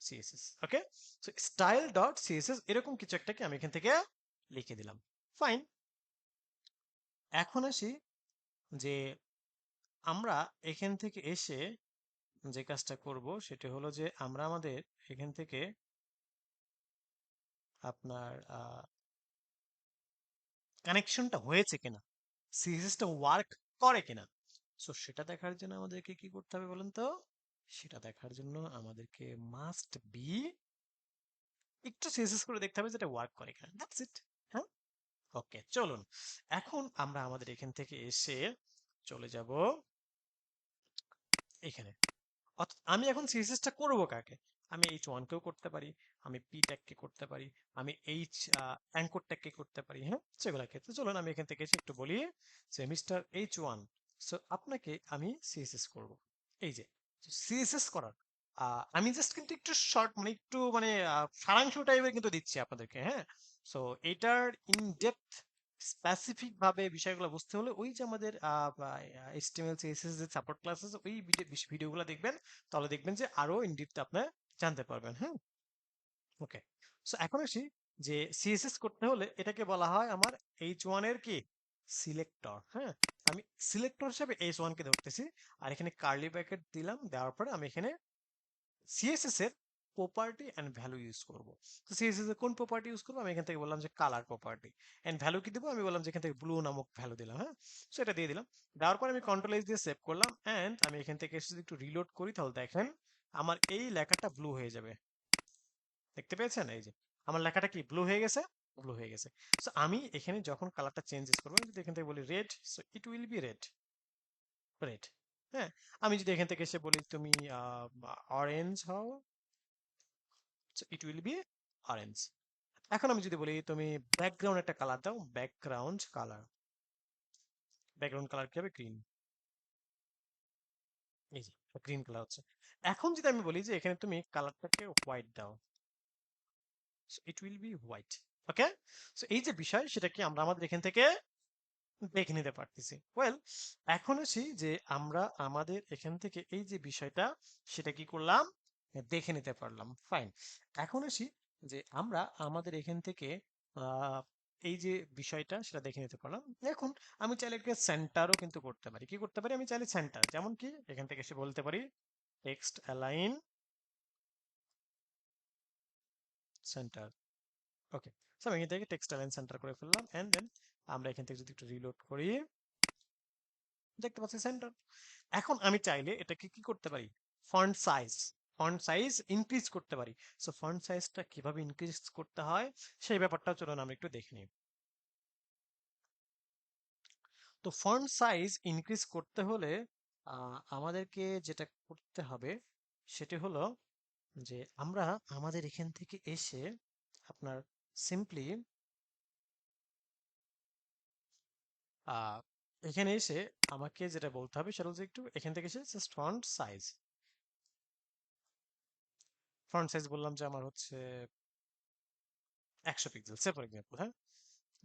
CSS. Okay, so style dot CSS এরকম কিছু একটাকে আমি এখান থেকে লিখে দিলাম। ফাইন, এখন আসি যে আমরা এখান থেকে এসে যে কাজটা করব সেটা হলো যে আমরা আমাদের এখান থেকে আপনার কানেকশনটা হয়েছে কিনা, সিএসএসটা ওয়ার্ক করে কিনা, সো সেটা দেখার জন্য আমাদেরকে কি করতে হবে বলুন তো? সেটা দেখার জন্য আমাদেরকে মাস্ট বি একটু সিএসএস করে দেখতে হবে যেটা ওয়ার্ক করে কিনা, দ্যাটস ইট। হ্যাঁ, ওকে, চলুন এখন আমরা আমাদের এখান থেকে এসে চলে যাব এখানে। অর্থাৎ আমি এখন সিএসএসটা করব কাকে? আমি H1 কেও করতে পারি, আমি পি ট্যাগকে করতে পারি, আমি অ্যাঙ্কর ট্যাগকে করতে পারি। হ্যাঁ, সেগুলো ক্ষেত্রে চলুন আমি এখান থেকে এসে একটু বলি যে মিস্টার H1, সো আপনাকে আমি সিএসএস করব। এই যে সিএসএস করার আমি জাস্ট কিন্তু একটু শর্ট, মানে একটু মানে সারাংশ টাইপের কিন্তু দিচ্ছি আপনাদেরকে। হ্যাঁ, সো এটার ইন ডেপথ স্পেসিফিক ভাবে বিষয়গুলো বুঝতে হলে ওই যে আমাদের এইচটিএমএল সিএসএস যে সাপোর্ট ক্লাস আছে, ওই ভিডিওগুলো দেখবেন, তাহলে দেখবেন যে আরো ইন ডেপথ আপনি জানতে পারবেন। হ্যাঁ, ওকে, সো এখন আসি যে সিএসএস করতে হলে এটাকে বলা হয় আমার H1 এর কি সিলেক্টর। হ্যাঁ, আমি সিলেক্টর হিসেবে H1 কে ধরতেছি, আর এখানে কার্লি ব্র্যাকেট দিলাম, দেওয়ার পরে আমি এখানে সিএসএস এর প্রপার্টি এন্ড ভ্যালু ইউজ করব। তো সিএসএস এর কোন প্রপার্টি ইউজ করব? আমি এখান থেকে বললাম যে কালার প্রপার্টি, এন্ড ভ্যালু কি দেবো? আমি বললাম যে এখান থেকে ব্লু নামক ভ্যালু দিলাম। হ্যাঁ, সো এটা দিয়ে দিলাম, দেওয়ার পর আমি কন্ট্রোল এস দিয়ে সেভ করলাম, এন্ড আমি এখান থেকে এসে যদি একটু রিলোড করি, তাহলে দেখেন আমার এই লেখাটা ব্লু হয়ে যাবে। দেখতে পেয়েছেন? এই যে আমার লেখাটা কি ব্লু হয়ে গেছে, ব্লু হয়ে গেছে। সো আমি এখানে যখন কালারটা চেঞ্জেস করবো, আমি যদি এখান থেকে বলি red, so it will be red, red. হ্যাঁ, আমি যদি এখান থেকে এসে বলি তুমি অরেঞ্জ হও, so it will be orange. এখন আমি যদি বলি তুমি ব্যাকগ্রাউন্ড একটা কালার দাও, ব্যাকগ্রাউন্ড কালার কি হবে? গ্রিন। এই যে গ্রিন কালার হচ্ছে। এখন যদি আমি বলি যে এখানে তুমি কালারটাকে হোয়াইট দাও, it will be white. Okay, so এই যে বিষয় সেটা কি আমরা আমাদের এখান থেকে দেখে নিতে পারতেছি। ওয়েল, এখন আসি যে আমরা আমাদের এখান থেকে এই যে বিষয়টা সেটা কি করলাম, দেখে নিতে পারলাম, ফাইন। এখন আসি যে আমরা আমাদের এখান থেকে আহ, এই যে বিষয়টা সেটা দেখে নিতে পারলাম। এখন আমি চাইলে একটা সেন্টারও কিন্তু করতে পারি। কি করতে পারি? আমি চাইলে সেন্টার, যেমন কি এখান থেকে এসে বলতে পারি টেক্সট অ্যালাইন সেন্টার। ওকে, আমি এখান থেকে টেক্সট অ্যালাইন সেন্টার করে ফেললাম, এন্ড দেন আমরা এখান থেকে যদি একটু রিলোড করি, দেখতে পাচ্ছি সেন্টার। এখন আমি চাইলে এটাকে কি করতে পারি? ফন্ট সাইজ ইনক্রিজ করতে পারি। সো ফন্ট সাইজটা কিভাবে ইনক্রিজ করতে হয় সেই ব্যাপারটাও চলুন আমরা একটু দেখে নিই। তো ফন্ট সাইজ ইনক্রিজ করতে হলে আমাদেরকে যেটা করতে হবে সেটি হলো যে আমরা আমাদের এখান থেকে এসে আপনার সিম্পলি এখানে এসে আমাকে যেটা বলতে হবে সেটা হচ্ছে একটু এখান থেকে এসে জাস্ট ফন্ট সাইজ বললাম যে আমার হচ্ছে 100 পিক্সেল, সে ফর এক্সাম্পল। হ্যাঁ,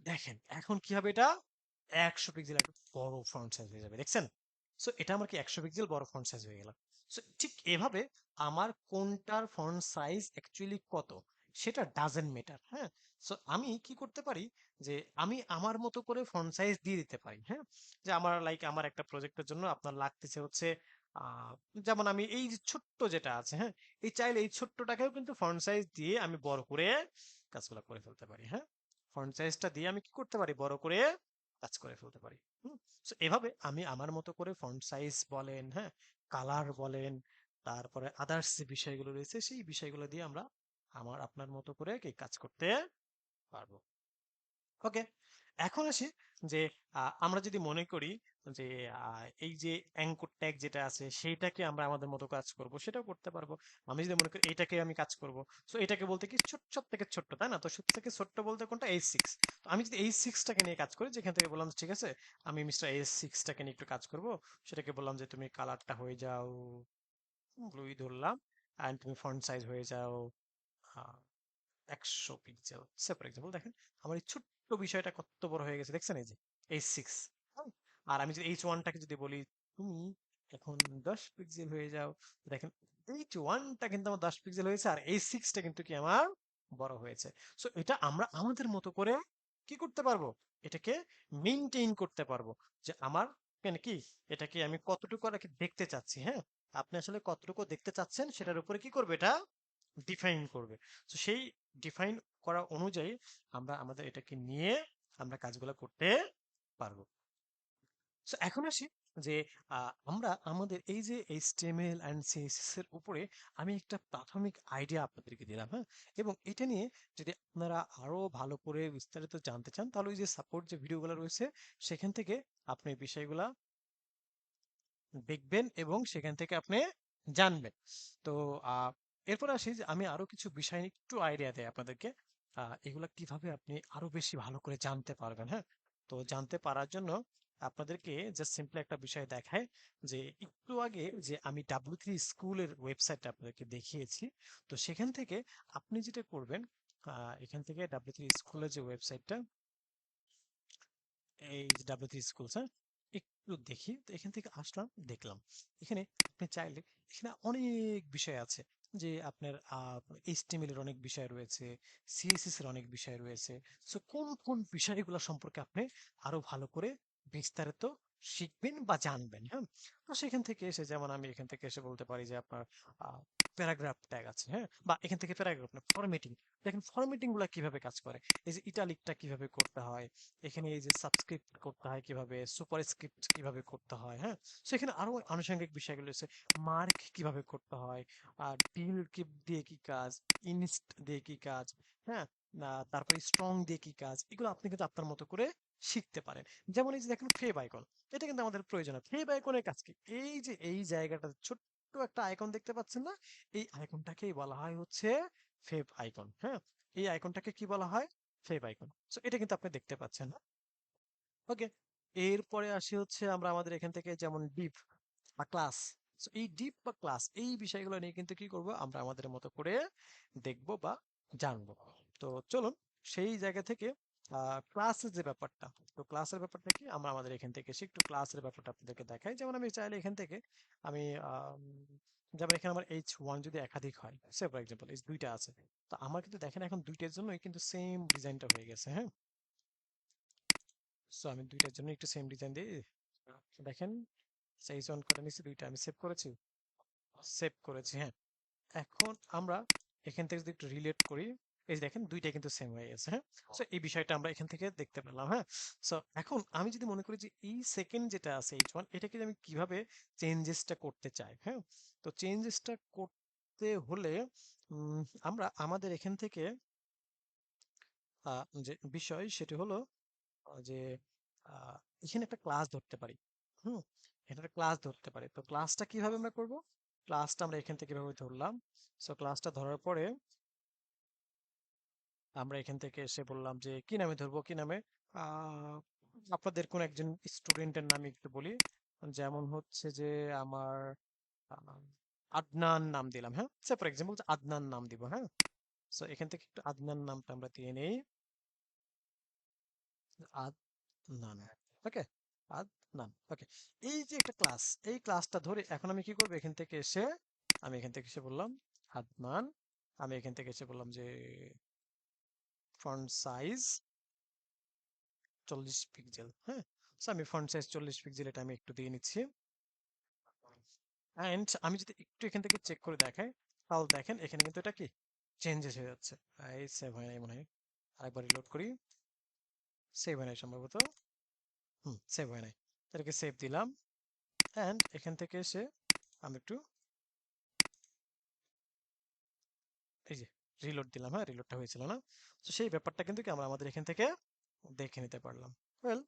দেখেন এখন কি হবে, এটা 100 পিক্সেল একটা বড় ফন্ট সাইজ হয়ে যাবে, দেখছেন? সো এটা আমার কি 100 পিক্সেল বড় ফন্ট সাইজ হয়ে গেল। সো ঠিক এভাবে আমার কোনটার ফন্ট সাইজ অ্যাকচুয়ালি কত সেটা ডাজেন্ট ম্যাটার। হ্যাঁ, সো আমি কি করতে পারি যে আমি আমার মতো করে ফন্ট সাইজ দিয়ে দিতে পারি। হ্যাঁ, যে আমার লাইক আমার একটা প্রজেক্টের জন্য আপনার লাগতেছে হচ্ছে আহ যেমন আমি এই যে ছোট্ট যেটা আছে, হ্যাঁ, এই চাইলে এই ছোট্টটাকেও কিন্তু ফন্ট সাইজ দিয়ে আমি বড় করে কাজগুলো করে ফেলতে পারি। হ্যাঁ, ফন্ট সাইজটা দিয়ে আমি কি করতে পারি? বড় করে কাজ করে ফেলতে পারি। হুম, সো এভাবে আমি আমার মতো করে ফন্ট সাইজ বলেন, হ্যাঁ, কালার বলেন, তারপরে আদার্স যে বিষয়গুলো রয়েছে সেই বিষয়গুলো দিয়ে আমরা আপনার মতো করে এই কাজ করতে পারবো। ওকে, এখন আসি যে আমরা যদি মনে করি যে এই যে অ্যাঙ্কর ট্যাগ যেটা আছে সেইটাকে আমরা আমাদের মতো কাজ করব, সেটাও করতে পারবো। আমি যদি মনে করি এইটাকে আমি কাজ করব, সো এটাকে বলতে কি ছোট, সব থেকে ছোট্ট, তাই না? তো সব থেকে ছোট্ট বলতে কোনটা? H6। তো আমি যদি H6টাকে নিয়ে কাজ করি, যেখান থেকে বললাম ঠিক আছে আমি মিস্টার H6টাকে নিয়ে একটু কাজ করব, সেটাকে বললাম যে তুমি কালারটা হয়ে যাও ব্লুই ধরলাম, অ্যান্ড তুমি ফন্ট সাইজ হয়ে যাও 100 পিক্সেল, সে ফর এক্সাম্পল। দেখেন আমার এই ছোট্ট বিষয়টা কত বড় হয়ে গেছে, দেখছেন? এই যে H6। আর আমি যদি H1টাকে যদি বলি তুমি এখন 10 পিক্সেল হয়ে যাও, দেখেন H1টা কিন্তু আমার 10 পিক্সেল হয়েছে, আর H6টা কিন্তু কি আমার বড় হয়েছে। সো এটা আমরা আমাদের মতো করে কি করতে পারবো? এটাকে মেনটেইন করতে পারবো, যে আমার কেন কি এটাকে আমি কতটুকু আর কি দেখতে চাচ্ছি। হ্যাঁ, আপনি আসলে কতটুকু দেখতে চাচ্ছেন সেটার উপরে কি করবে, এটা ডিফাইন করবে। তো সেই ডিফাইন করা অনুযায়ী আমরা আমাদের এটাকে নিয়ে আমরা কাজগুলো করতে পারবো। সো এখন আসি যে আমরা আমাদের এই যে এইচটিএমএল অ্যান্ড সিএসএস এর উপরে আমি একটা প্রাথমিক আইডিয়া আপনাদেরকে দিলাম। হ্যাঁ, এবং এটা নিয়ে যদি আপনারা আরো ভালো করে বিস্তারিত জানতে চান তাহলে ওই যে সাপোর্ট যে ভিডিওগুলো রয়েছে সেখান থেকে আপনি বিষয়গুলা দেখবেন এবং সেখান থেকে আপনি জানবেন। তো এরপর আসি যে আমি আরো কিছু বিষয় নিয়ে একটু আইডিয়া দেই আপনাদেরকে, এগুলা কিভাবে আপনি আরো বেশি ভালো করে জানতে পারবেন। হ্যাঁ, তো জানতে পারার জন্য আপনাদেরকে জাস্ট সিম্পলি একটা বিষয় দেখায় যে একটু আগে যে আমি W3 স্কুলের ওয়েবসাইটটা আপনাদেরকে দেখিয়েছি, তো সেখান থেকে আপনি যেটা করবেন, এখান থেকে W3 স্কুলের যে ওয়েবসাইটটা, এই যে W3 স্কুলস, হ্যাঁ, একটু দেখি। তো এখান থেকে আসলাম, দেখলাম এখানে আপনি চাইলে এখানে অনেক বিষয় আছে, যে আপনার এইচটিএমএল এর অনেক বিষয় রয়েছে, সিএসএস এর অনেক বিষয় রয়েছে। সো কোন কোন বিষয়গুলো সম্পর্কে আপনি আরো ভালো করে বিস্তারিত শিখবেন বা জানবেন। হ্যাঁ, তো সেখান থেকে এসে যেমন আমি এখান থেকে এসে বলতে পারি যে আপনার প্যারাগ্রাফ ট্যাগ আছে, হ্যাঁ, বা এখান থেকে প্যারাগ্রাফ না, ফরম্যাটিং। দেখেন ফরম্যাটিং গুলা কিভাবে কাজ করে, এই যে ইটালিকটা কিভাবে করতে হয়, এখানে এই যে সাবস্ক্রিপ্ট করতে হয় কিভাবে, সুপার স্ক্রিপ্ট কিভাবে করতে হয়। হ্যাঁ, সেখানে আরো আনুষঙ্গিক বিষয়গুলো আছে, মার্ক কিভাবে করতে হয়, আর ডিল কি দিয়ে কি কাজ, ইনস্ট দিয়ে কি কাজ, হ্যাঁ, তারপরে স্ট্রং দিয়ে কি কাজ, এগুলো আপনি কিন্তু আপনার মতো করে শিখতে পারেন। যেমন এই যে দেখেন ফেভ আইকন, এটা কিন্তু আমাদের প্রয়োজন। ফেভ আইকনের কাজ কি? এই যে এই জায়গাটা ছোট্ট একটা আইকন দেখতে পাচ্ছেন না, এই আইকনটাকেই বলা হয় হচ্ছে ফেভ আইকন। হ্যাঁ, এই আইকনটাকে কি বলা হয়? Fave icon. সো এটা কিন্তু আপনি দেখতে পাচ্ছেন। ওকে, এরপরে আসি হচ্ছে আমরা আমাদের এখান থেকে যেমন ডিপ বা ক্লাস। এই ডিপ বা ক্লাস এই বিষয়গুলো নিয়ে কিন্তু কি করব, আমরা আমাদের মতো করে দেখব বা জানবো। তো চলুন সেই জায়গা থেকে ক্লাসের যে ব্যাপারটা, তো ক্লাসের ব্যাপারটা কি আমরা আমাদের এখান থেকে এসে একটু ক্লাসের ব্যাপারটা আপনাদেরকে দেখাই। যেমন আমি চাইলে এখান থেকে আমি যেমন এখানে আমার H1 যদি একাধিক হয়, সে ফর এক্সাম্পল এই দুইটা আছে, তো আমার কিন্তু দেখেন এখন দুইটার জন্যই কিন্তু সেম ডিজাইনটা হয়ে গেছে। হ্যাঁ, সো আমি দুইটার জন্য একটু সেম ডিজাইন দিই। দেখেন সাইজ অন করে নিচ্ছি, দুইটা আমি সেভ করেছি, হ্যাঁ। এখন আমরা এখান থেকে যদি একটু রিলেট করি, এই যে দেখেন দুইটা কিন্তু সেম হয়ে গেছে। হ্যাঁ, সো এই বিষয়টা আমরা এখান থেকে দেখতে পেলাম। হ্যাঁ, সো এখন আমি যদি মনে করি যে এই সেকেন্ড যেটা আছে H1, এটাকে আমি কিভাবে চেঞ্জেসটা করতে চাই। হ্যাঁ, তো চেঞ্জেসটা করতে হলে উম, আমরা আমাদের এখান থেকে যে বিষয় সেটি হলো যে আহ, এখানে একটা ক্লাস ধরতে পারি। হুম, এটা একটা ক্লাস ধরতে পারি। তো ক্লাসটা কিভাবে আমরা করব? ক্লাসটা আমরা এখান থেকে এভাবে ধরলাম। সো ক্লাসটা ধরার পরে আমরা এখান থেকে এসে বললাম যে কি নামে ধরবো, কি নামে আহ আপনাদের কোন একজন স্টুডেন্টের নাম একটু বলি। যেমন হচ্ছে যে আমার আহ, আদনান নাম দিলাম। হ্যাঁ, ফর এক্সাম্পল আদনান নাম দিব। হ্যাঁ, সো এখান থেকে একটু আদনান নামটা আমরা দিয়ে নেই। আদনান, ওকে, আদনান, ওকে। এই যে একটা ক্লাস, এই ক্লাসটা ধরে এখন আমি কি করবো, এখান থেকে এসে আমি এখান থেকে এসে বললাম আদনান, আমি এখান থেকে এসে বললাম যে ফন্ট সাইজ 40 পিক্সেল। হ্যাঁ, সো আমি ফন্ট সাইজ 40 পিক্সেল এটা আমি একটু দিয়ে নিচ্ছি। অ্যান্ড আমি যদি একটু এখান থেকে চেক করে দেখাই, তাহলে দেখেন এখানে কিন্তু এটা কি চেঞ্জেস হয়ে যাচ্ছে। এই সেভ হয় নাই মনে হয়, আরেকবার রিলোড করি। সেভ হয় নাই সম্ভবত। সেভ হয় নাই, এটাকে সেভ দিলাম। অ্যান্ড এখান থেকে এসে আমি একটু এই যে রিলোড দিলাম। হ্যাঁ, রিলোডটা হয়েছিল না। তো সেই ব্যাপারটা কিন্তু কি আমরা আমাদের এখান থেকে দেখে নিতে পারলাম। ওয়েল,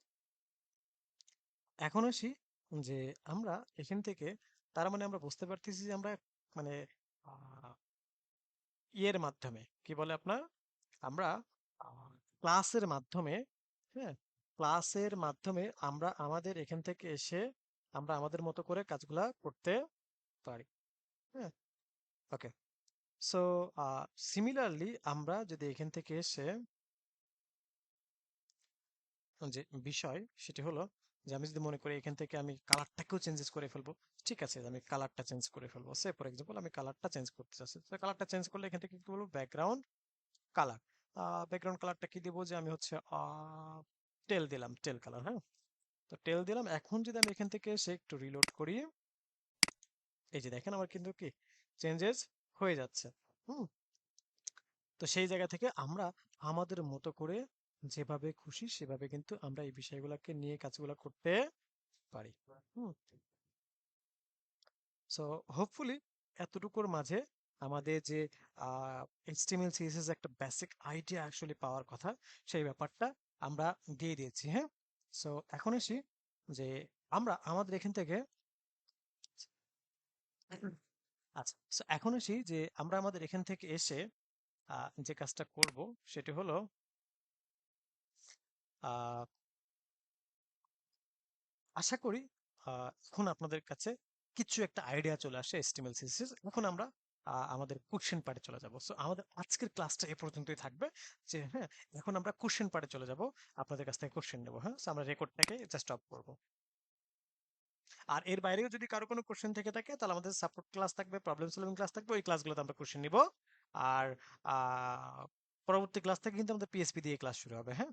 এখন আসি যে আমরা এখান থেকে তার মানে আমরা বুঝতে পারতেছি যে আমরা মানে আহ, ইয়ের মাধ্যমে কি বলে আপনার, আমরা ক্লাসের মাধ্যমে, হ্যাঁ, ক্লাসের মাধ্যমে আমরা আমাদের এখান থেকে এসে আমরা আমাদের মতো করে কাজগুলা করতে পারি। হ্যাঁ, ওকে। সো সিমিলারলি আমরা যদি এখান থেকে এসে যে বিষয় সেটি হলো যে আমি যদি মনে করি এখান থেকে আমি কালারটাকেও চেঞ্জেস করে ফেলবো, ঠিক আছে, আমি কালারটা চেঞ্জ করে ফেলবো। সে ফর এক্সাম্পল আমি কালারটা চেঞ্জ করতে চাচ্ছি, তো কালারটা চেঞ্জ করলে এখান থেকে কি বলবো, ব্যাকগ্রাউন্ড কালার। ব্যাকগ্রাউন্ড কালারটা কি দিব, যে আমি হচ্ছে টেল দিলাম, টেল কালার। হ্যাঁ, তো টেল দিলাম। এখন যদি আমি এখান থেকে এসে একটু রিলোড করি, এই যে দেখেন আমার কিন্তু কি চেঞ্জেস হয়ে যাচ্ছে। হুম, তো সেই জায়গা থেকে আমরা আমাদের মতো করে যেভাবে খুশি সেভাবে কিন্তু আমরা এই বিষয়গুলোকে নিয়ে কাজগুলো করতে পারি। হুম, সো হোপফুলি এতটুকুর মাঝে আমাদের যে এইচটিএমএল সিএসএস একটা বেসিক আইডিয়া অ্যাকচুয়ালি পাওয়ার কথা, সেই ব্যাপারটা আমরা দিয়ে দিয়েছি। হ্যাঁ, সো এখন আসি যে আমরা আমাদের এখান থেকে আচ্ছা, so এখন আসি যে আমরা আমাদের এখান থেকে এসে যে কাজটা করব সেটি হলো আহ, আশা করি এখন আপনাদের কাছে কিছু একটা আইডিয়া চলে আসে HTML CSS। এখন আমরা আমাদের কোশ্চেন পার্টে চলে যাব। সো আমাদের আজকের ক্লাসটা এ পর্যন্তই থাকবে। যে হ্যাঁ, এখন আমরা কোশ্চেন পার্টে চলে যাব, আপনাদের কাছ থেকে কোশ্চেন নেবো। হ্যাঁ, সো আমরা রেকর্ডটাকে জাস্ট অফ করবো। আর এর বাইরেও যদি কারো কোনো কোশ্চেন থেকে থাকে তাহলে আমাদের সাপোর্ট ক্লাস থাকবে, প্রবলেম সলভিং ক্লাস থাকবে, ওই ক্লাসগুলোতে আমরা কোশ্চেন নিব। আর পরবর্তী ক্লাস থেকে কিন্তু আমাদের পিএসপি দিয়ে ক্লাস শুরু হবে। হ্যাঁ।